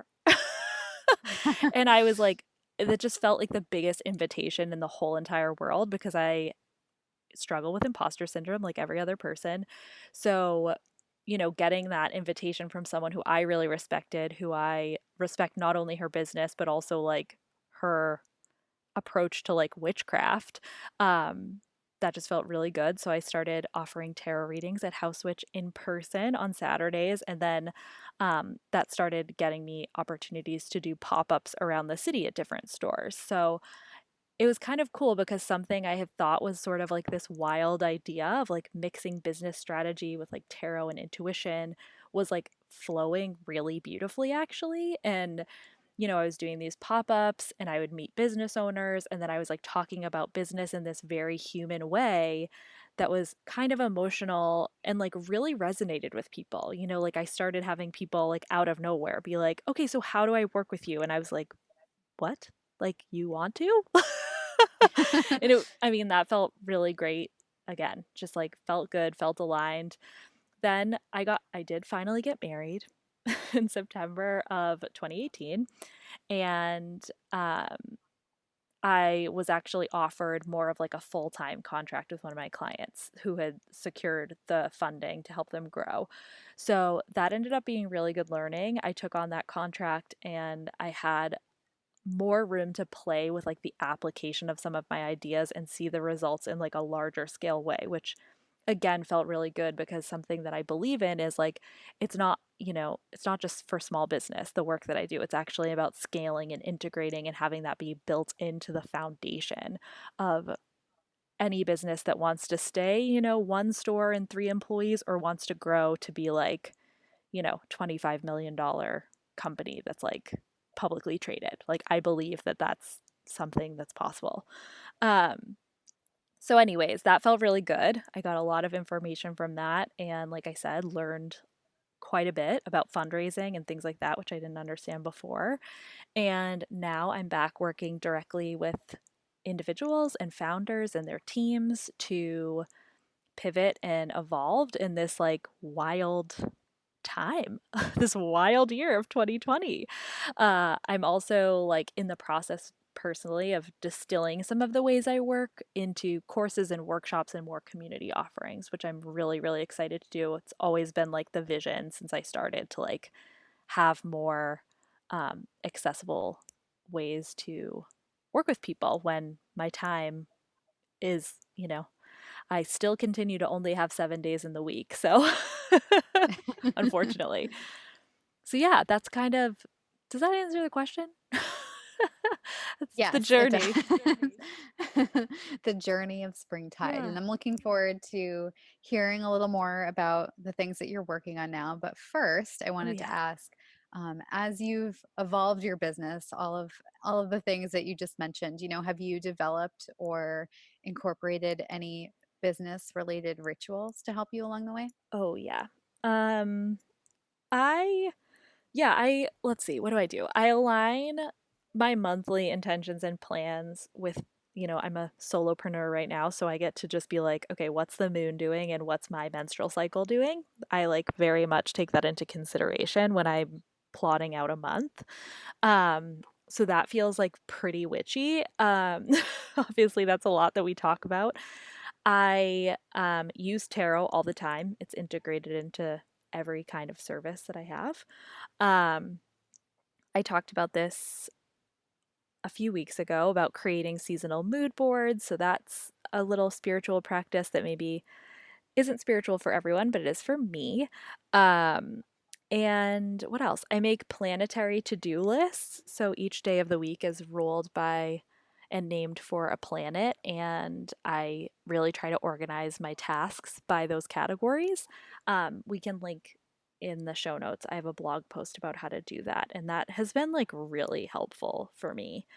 And I was like, it just felt like the biggest invitation in the whole entire world, because I struggle with imposter syndrome like every other person. So, getting that invitation from someone who I really respected, who I respect not only her business but also like her approach to like witchcraft, um that just felt really good. So I started offering tarot readings at House Witch in person on Saturdays. And then that started getting me opportunities to do pop ups around the city at different stores. So it was kind of cool because something I had thought was sort of like this wild idea of like mixing business strategy with like tarot and intuition was like flowing really beautifully, actually. And I was doing these pop ups and I would meet business owners. And then I was like talking about business in this very human way that was kind of emotional and like really resonated with people. Like I started having people like out of nowhere be like, okay, so how do I work with you? And I was like, what? Like, you want to? And I mean, that felt really great. Again, just like felt good, felt aligned. Then I did finally get married in September of 2018. And I was actually offered more of like a full time contract with one of my clients who had secured the funding to help them grow. So that ended up being really good learning. I took on that contract and I had more room to play with like the application of some of my ideas and see the results in like a larger scale way, which again felt really good because something that I believe in is like it's not just for small business, the work that I do. It's actually about scaling and integrating and having that be built into the foundation of any business that wants to stay, one store and three employees or wants to grow to be like, $25 million company that's like publicly traded. Like I believe that that's something that's possible. Um, so, anyways, that felt really good. I got a lot of information from that. And like I said, learned quite a bit about fundraising and things like that, which I didn't understand before. And now I'm back working directly with individuals and founders and their teams to pivot and evolved in this like wild time, this wild year of 2020. I'm also like in the process personally of distilling some of the ways I work into courses and workshops and more community offerings, which I'm really, really excited to do. It's always been like the vision since I started to like have more accessible ways to work with people when my time is, I still continue to only have 7 days in the week. So, unfortunately. So, yeah, that's kind of, does that answer the question? That's the Yes, it journey. does. The journey of Spring Tide. Yeah. And I'm looking forward to hearing a little more about the things that you're working on now. But first, I Oh, wanted to yeah. ask, as you've evolved your business, all of the things that you just mentioned, have you developed or incorporated any business related rituals to help you along the way? Oh, yeah. Um, I Yeah, let's see, what do I do? I align my monthly intentions and plans with, I'm a solopreneur right now, so I get to just be like, okay, what's the moon doing and what's my menstrual cycle doing? I like very much take that into consideration when I'm plotting out a month. So that feels like pretty witchy. Obviously, that's a lot that we talk about. I use tarot all the time. It's integrated into every kind of service that I have. Um, I talked about this a few weeks ago about creating seasonal mood boards. So that's a little spiritual practice that maybe isn't spiritual for everyone, but it is for me. Um, and what else? I make planetary to do lists. So each day of the week is ruled by and named for a planet. And I really try to organize my tasks by those categories. We can link in the show notes. I have a blog post about how to do that. And that has been like really helpful for me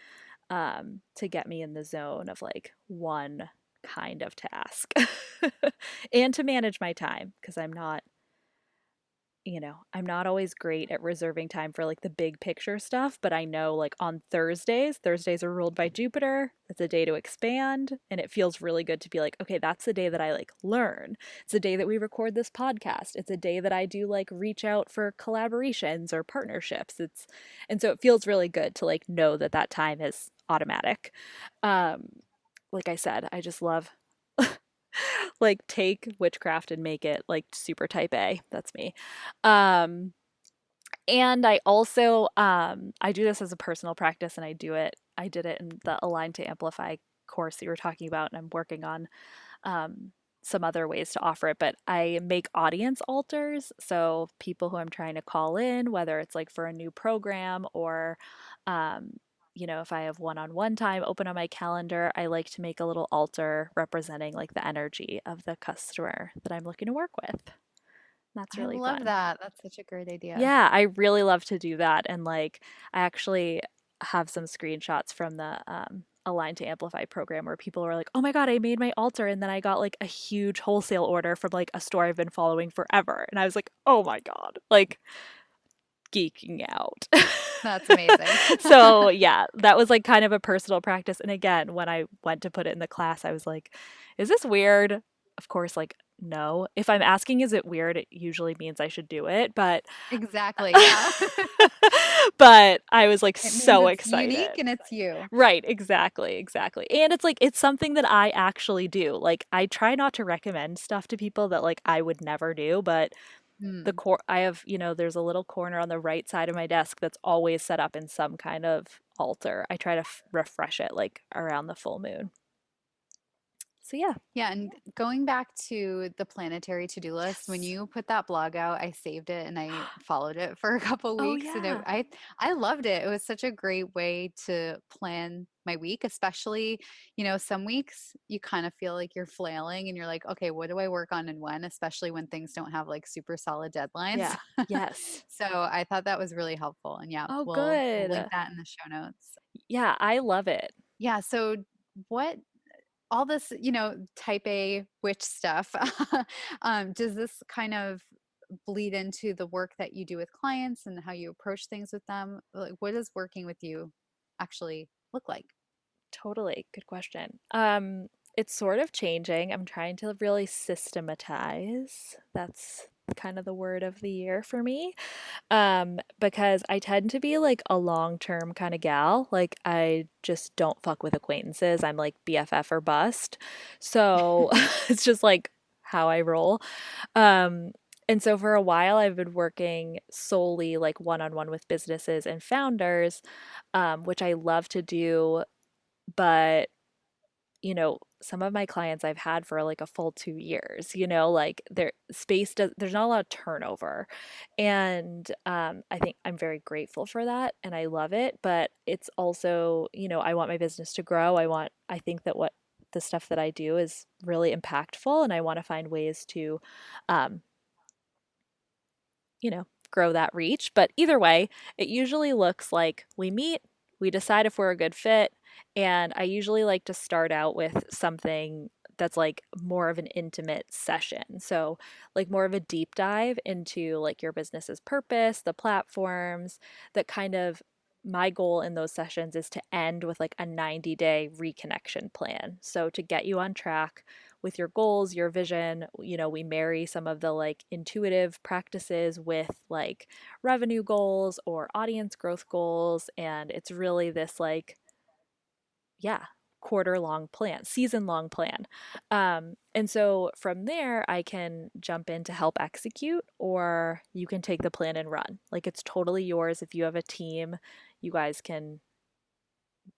to get me in the zone of like one kind of task and to manage my time because I'm not always great at reserving time for like the big picture stuff, but I know like on Thursdays are ruled by Jupiter. It's a day to expand, and it feels really good to be like, okay, that's the day that I like learn. It's the day that we record this podcast. It's a day that I do like reach out for collaborations or partnerships. And so it feels really good to like know that that time is automatic. Um, like I said, I just love like take witchcraft and make it like super type A. That's me. Um and I also I do this as a personal practice and I did it in the Align to Amplify course that you were talking about, and I'm working on um, some other ways to offer it, but I make audience alters. So people who I'm trying to call in, whether it's like for a new program or, um, if I have one-on-one time open on my calendar, I like to make a little altar representing like the energy of the customer that I'm looking to work with. That's I really love fun. that. That's such a great idea. Yeah, I really love to do that. And like, I actually have some screenshots from the Align to Amplify program where people were like, oh my God, I made my altar. And then I got like a huge wholesale order from like a store I've been following forever. And I was like, oh my God, like geeking out. That's amazing. So yeah, that was like kind of a personal practice. And again, when I went to put it in the class, I was like, is this weird? Of course, like, no. If I'm asking, is it weird? It usually means I should do it. But Exactly. Yeah. but I was like It means so it's unique excited. and it's you. Right, exactly, exactly. And it's like it's something that I actually do. Like I try not to recommend stuff to people that like I would never do, but the Mm. core I have, there's a little corner on the right side of my desk that's always set up in some kind of altar. I try to refresh it like around the full moon. So yeah. Yeah, and going back to the planetary to-do list, when Yes. you put that blog out, I saved it and I followed it for a couple Oh weeks, and yeah. I loved it. It was such a great way to plan my week, especially, some weeks you kind of feel like you're flailing and you're like, okay, what do I work on and when, especially when things don't have like super solid deadlines. Yeah. Yes. So I thought that was really helpful. And yeah, Oh we'll link good. that in the show notes. Yeah, I love it. Yeah, so what all this, type A witch stuff, does this kind of bleed into the work that you do with clients and how you approach things with them? Like, what does working with you actually look like? Totally. Good question. It's sort of changing. I'm trying to really systematize. That's kind of the word of the year for me. Because I tend to be like a long-term kind of gal. Like I just don't fuck with acquaintances. I'm like BFF or bust. So it's just like how I roll. Um, and so for a while I've been working solely like one-on-one with businesses and founders, which I love to do, but some of my clients I've had for like a full 2 years, like there's not a lot of turnover. And I think I'm very grateful for that and I love it. But it's also, I want my business to grow. I think that what the stuff that I do is really impactful and I want to find ways to, um, grow that reach. But either way, it usually looks like we meet, we decide if we're a good fit, and I usually like to start out with something that's like more of an intimate session. So, like more of a deep dive into like your business's purpose, the platforms, that kind of my goal in those sessions is to end with like a 90-day reconnection plan. So, to get you on track with your goals, your vision. We marry some of the like intuitive practices with like revenue goals or audience growth goals. And it's really this like, yeah, quarter long plan, season long plan. And so from there, I can jump in to help execute, or you can take the plan and run. Like it's totally yours. If you have a team, you guys can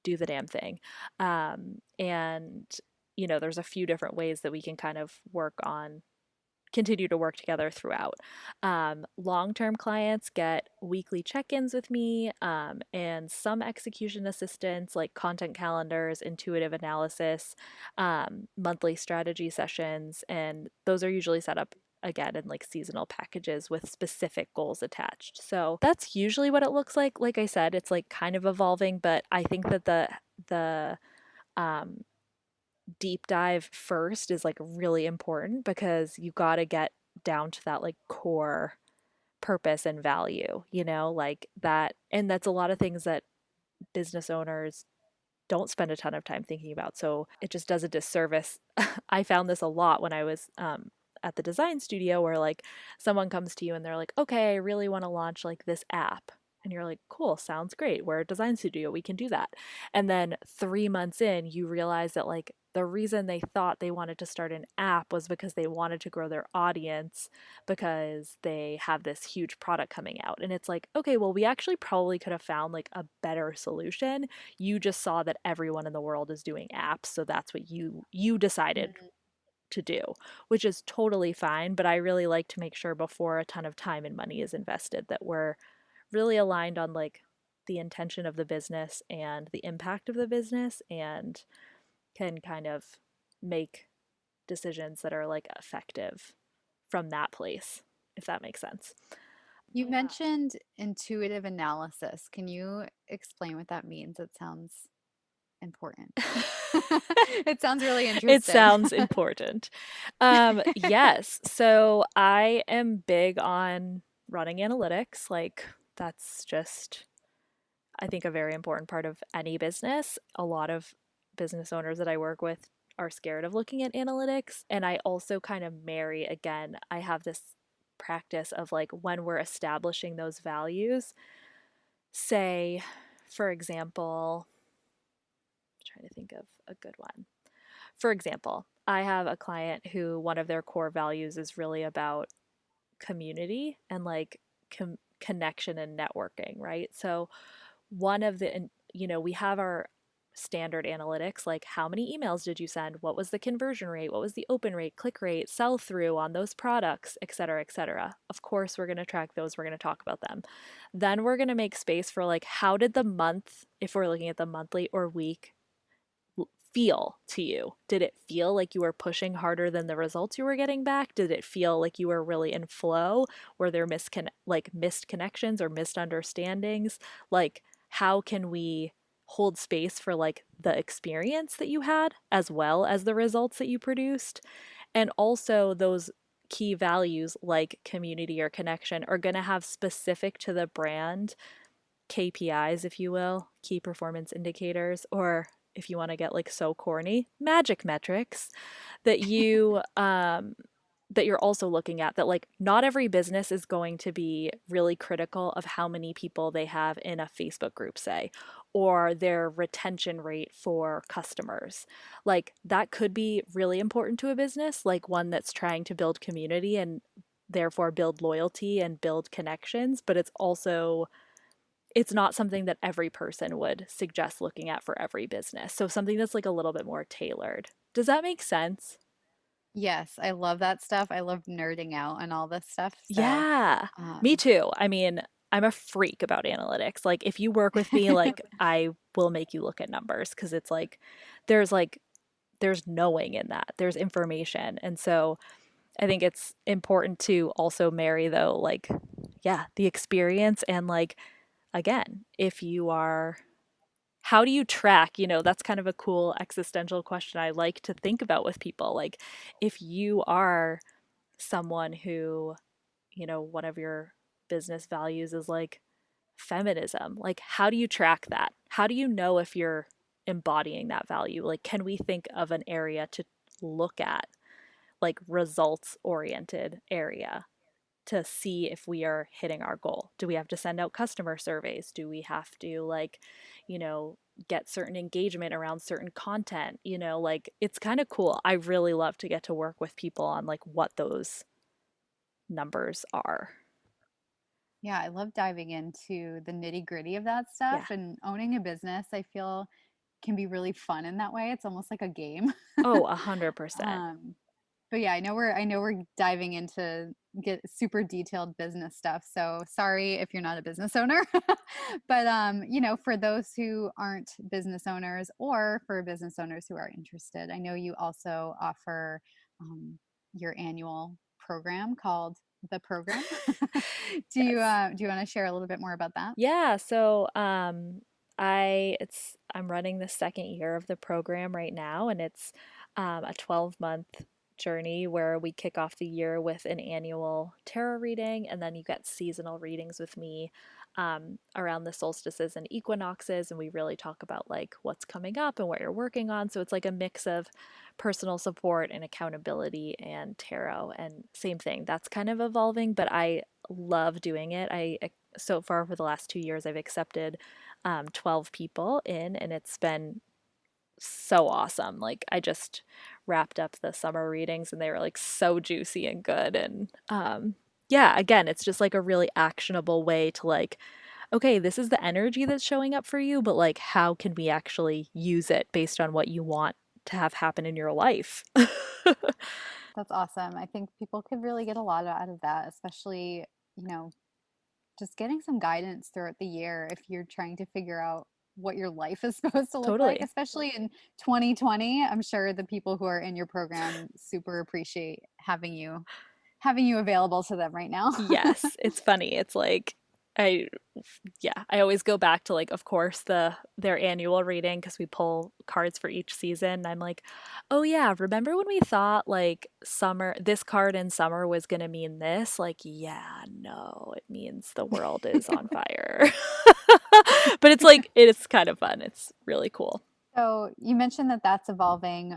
do the damn thing. And there's a few different ways that we can kind of continue to work together throughout. Long term clients get weekly check ins with me, and some execution assistance like content calendars, intuitive analysis, monthly strategy sessions. And those are usually set up again in like seasonal packages with specific goals attached. So that's usually what it looks like. Like I said, it's like kind of evolving, but I think that the um, deep dive first is like really important because you got to get down to that like core purpose and value, like that. And that's a lot of things that business owners don't spend a ton of time thinking about. So it just does a disservice. I found this a lot when I was at the design studio where like someone comes to you and they're like, okay, I really want to launch like this app. And you're like, cool, sounds great. We're a design studio. We can do that. And then 3 months in, you realize that like the reason they thought they wanted to start an app was because they wanted to grow their audience because they have this huge product coming out. And it's like, okay, well, we actually probably could have found like a better solution. You just saw that everyone in the world is doing apps. So that's what you decided Mm. to do, which is totally fine. But I really like to make sure before a ton of time and money is invested that we're really aligned on like the intention of the business and the impact of the business and can kind of make decisions that are like effective from that place, if that makes sense. You mentioned intuitive analysis. Can you explain what that means? It sounds important. It sounds really It interesting. sounds important. Yes. So I am big on running analytics. Like, that's just, I think, a very important part of any business. A lot of business owners that I work with are scared of looking at analytics. And I also kind of marry, again, I have this practice of like when we're establishing those values, say, for example, I'm trying to think of a good one. For example, I have a client who one of their core values is really about community and like connection and networking, right? So one of the, we have our standard analytics like how many emails did you send, what was the conversion rate, what was the open rate, click rate, sell through on those products, et cetera, et cetera. Of course we're going to track those, we're going to talk about them. Then we're going to make space for like how did the month, if we're looking at the monthly or week, feel to you? Did it feel like you were pushing harder than the results you were getting back? Did it feel like you were really in flow? Were there missed connections or misunderstandings? Like, how can we hold space for like the experience that you had as well as the results that you produced? And also those key values like community or connection are going to have specific to the brand KPIs, if you will, key performance indicators, or if you want to get like so corny, magic metrics that you're also looking at, that like not every business is going to be really critical of how many people they have in a Facebook group, say, or their retention rate for customers. Like that could be really important to a business, like one that's trying to build community and therefore build loyalty and build connections, but it's not something that every person would suggest looking at for every business. So something that's like a little bit more tailored. Does that make sense? Yes, I love that stuff. I love nerding out and all this stuff. So, Yeah, me um, too. I mean, I'm a freak about analytics. Like if you work with me, like I will make you look at numbers because it's like there's knowing in that. There's information. And so I think it's important to also marry though like yeah, the experience and like again, if you are how do you track, that's kind of a cool existential question I like to think about with people. Like if you are someone who, one of your business values is like feminism, like how do you track that? How do you know if you're embodying that value? Like can we think of an area to look at, like results oriented area, to see if we are hitting our goal? Do we have to send out customer surveys? Do we have to like, you know, get certain engagement around certain content? Like it's kind of cool. I really love to get to work with people on like what those numbers are. yeah, I love diving into the nitty-gritty of that Yeah. stuff and owning a business, I feel can be really fun in that way. It's almost like a game. Oh, 100%. Um, but yeah, I know we're diving into get super detailed business stuff. So sorry if you're not a business owner. But for those who aren't business owners or for business owners who are interested, I know you also offer um, your annual program called the program. Yes. Do you want to share a little bit more about that? Yeah, so I'm running the second year of the program right now, and it's a 12-month journey where we kick off the year with an annual tarot reading, and then you get seasonal readings with me around the solstices and equinoxes, and we really talk about like what's coming up and what you're working on. So it's like a mix of personal support and accountability and tarot, and same thing. That's kind of evolving, but I love doing it. so far for the last 2 years, I've accepted 12 people in, and it's been so awesome. Like, I just wrapped up the summer readings and they were like so juicy and good. And yeah, again, it's just like a really actionable way to like, okay, this is the energy that's showing up for you, but like, how can we actually use it based on what you want to have happen in your life? That's awesome. I think people could really get a lot out of that, especially, you know, just getting some guidance throughout the year if you're trying to figure out what your life is supposed to look like, Totally. especially in 2020. I'm sure the people who are in your program super appreciate having you available to them right now. Yes, it's funny. It's like I yeah, I always go back to like of course their annual reading because we pull cards for each season. And I'm like, "Oh yeah, remember when we thought like summer this card in summer was going to mean this?" Like, "Yeah, no, it means the world is on fire." But it's like it's kind of fun. It's really cool. So you mentioned that that's evolving.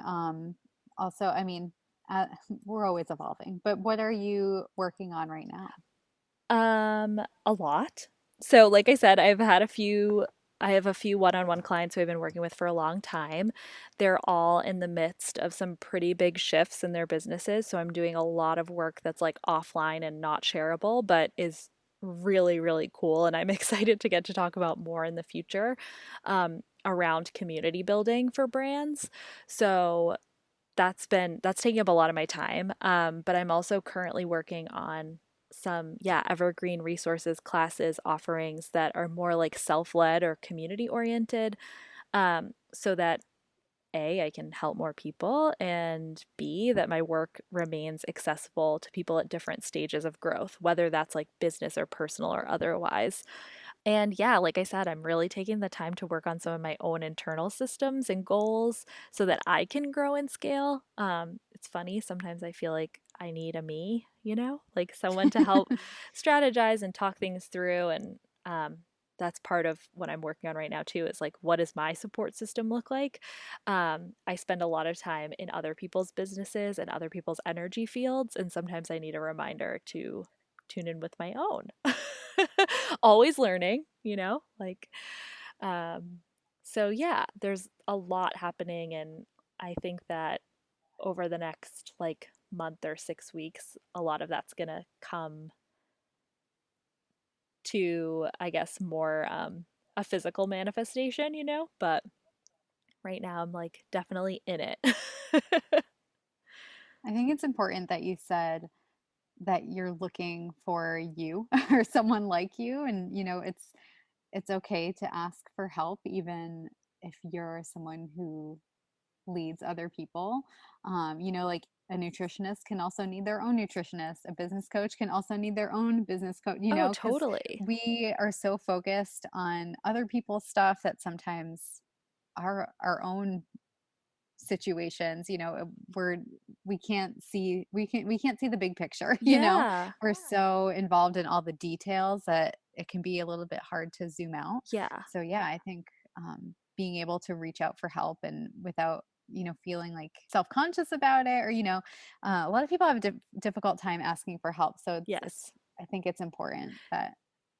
Also, I mean, we're always evolving, but what are you working on right now? A lot. So, like I said, I have a few one-on-one clients who I've been working with for a long time. They're all in the midst of some pretty big shifts in their businesses, so I'm doing a lot of work that's like offline and not shareable, but is really, really cool, and I'm excited to get to talk about more in the future around community building for brands. So, that's taking up a lot of my time. But I'm also currently working on some, yeah, evergreen resources, classes, offerings that are more like self-led or community oriented, so that A, I can help more people, and B, that my work remains accessible to people at different stages of growth, whether that's like business or personal or otherwise. And yeah, like I said, I'm really taking the time to work on some of my own internal systems and goals so that I can grow and scale. It's funny, sometimes I feel like I need a me, like someone to help strategize and talk things through. And that's part of what I'm working on right now, too, is like, what does my support system look like? I spend a lot of time in other people's businesses and other people's energy fields. And sometimes I need a reminder to tune in with my own. Always learning, like um so yeah, there's a lot happening, and I think that over the next like month or 6 weeks, a lot of that's going to come to, I guess, more a physical manifestation, but right now I'm like definitely in it. I think it's important that you said that you're looking for you or someone like you, and it's okay to ask for help even if you're someone who leads other people. Like a nutritionist can also need their own nutritionist. A business coach can also need their own business coach, Oh, because totally. we are so focused on other people's stuff that sometimes our own situations, we can't see the big picture. Yeah. We're so involved in all the details that it can be a little bit hard to zoom out. Yeah. So yeah, I think being able to reach out for help and without feeling like self-conscious about it, or a lot of people have a difficult time asking for help, so it's Yes. I think it's important that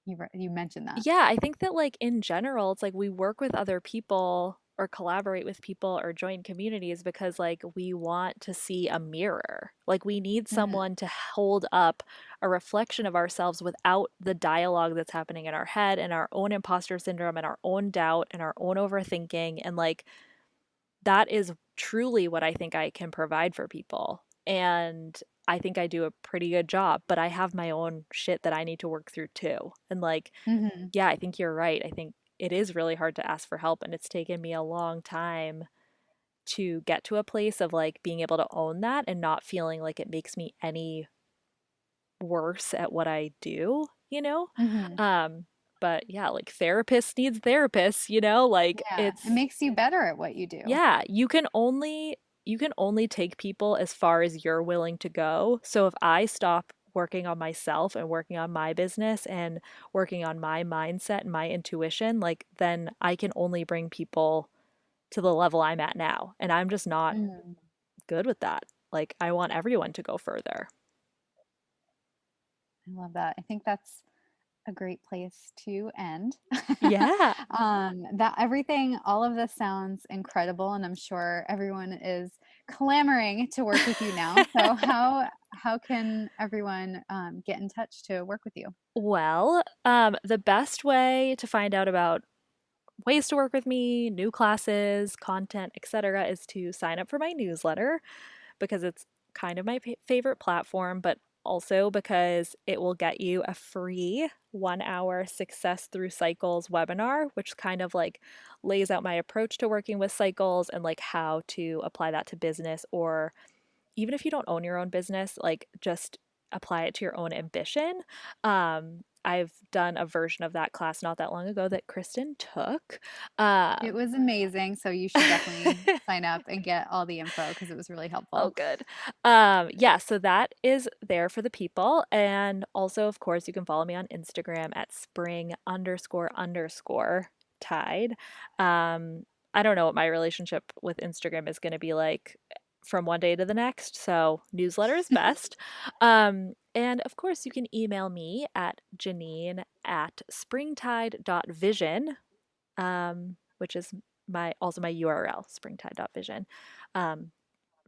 you mentioned that. Yeah, I think that like in general, it's like we work with other people or collaborate with people or join communities because like we want to see a mirror. Like we need Hmm. someone to hold up a reflection of ourselves without the dialogue that's happening in our head and our own imposter syndrome and our own doubt and our own overthinking. And like that is truly what I think I can provide for people. And I think I do a pretty good job, but I have my own shit that I need to work through too. And like, Hmm. yeah, I think you're right. I think it is really hard to ask for help, and it's taken me a long time to get to a place of like being able to own that and not feeling like it makes me any worse at what I do? Hmm. Um, but yeah, like therapists needs therapists, like Yeah, it it's makes you better at what you do. yeah, you can only take people as far as you're willing to go. So if I stop working on myself and working on my business and working on my mindset and my intuition, like then I can only bring people to the level I'm at now. And I'm just not Mm, good with that. Like I want everyone to go further. I love that. I think that's a great place to end. Yeah. That everything, all of this sounds incredible, and I'm sure everyone is clamoring to work with you now. So how can everyone get in touch to work with you? Well, the best way to find out about ways to work with me, new classes, content, etc., is to sign up for my newsletter because it's kind of my favorite platform, but also because it will get you a free 1 hour success through cycles webinar, which kind of like lays out my approach to working with cycles and like how to apply that to business, or even if you don't own your own business, like just apply it to your own ambition. I've done a version of that class not that long ago that Kristen took. It Um, was amazing, so you should definitely sign up and get all the info because it was really Oh, helpful. good. Yeah, so that is there for the people. And also, of course, you can follow me on Instagram at spring___ tide. Um, I don't know what my relationship with Instagram is going to be like from one day to the next. So, newsletter is best. And of course, you can email me at Janine at springtide.vision, which is my URL, springtide.vision. Um,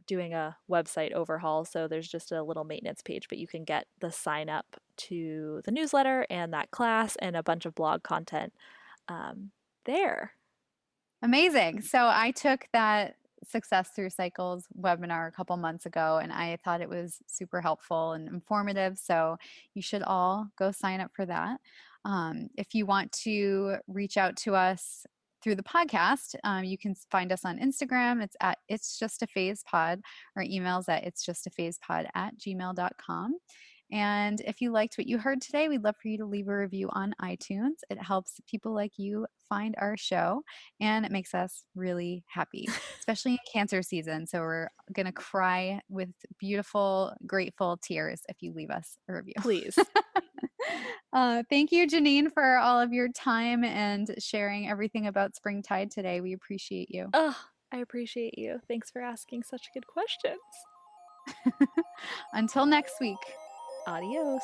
Doing a website overhaul, so there's just a little maintenance page, but you can get the sign up to the newsletter and that class and a bunch of blog content there. Amazing. So I took that Success Through Cycles webinar a couple months ago, and I thought it was super helpful and informative. So you should all go sign up for that. If you want to reach out to us through the podcast, you can find us on Instagram. It's at It's Just a Phase Pod, or emails at It's Just a Phase Pod at gmail.com. And if you liked what you heard today, we'd love for you to leave a review on iTunes. It helps people like you find our show, and it makes us really happy, especially in cancer season. So we're going to cry with beautiful, grateful tears if you leave us a review. Please. Thank you, Janine, for all of your time and sharing everything about Spring Tide today. We appreciate you. Oh, I appreciate you. Thanks for asking such good questions. Until next week. Adios.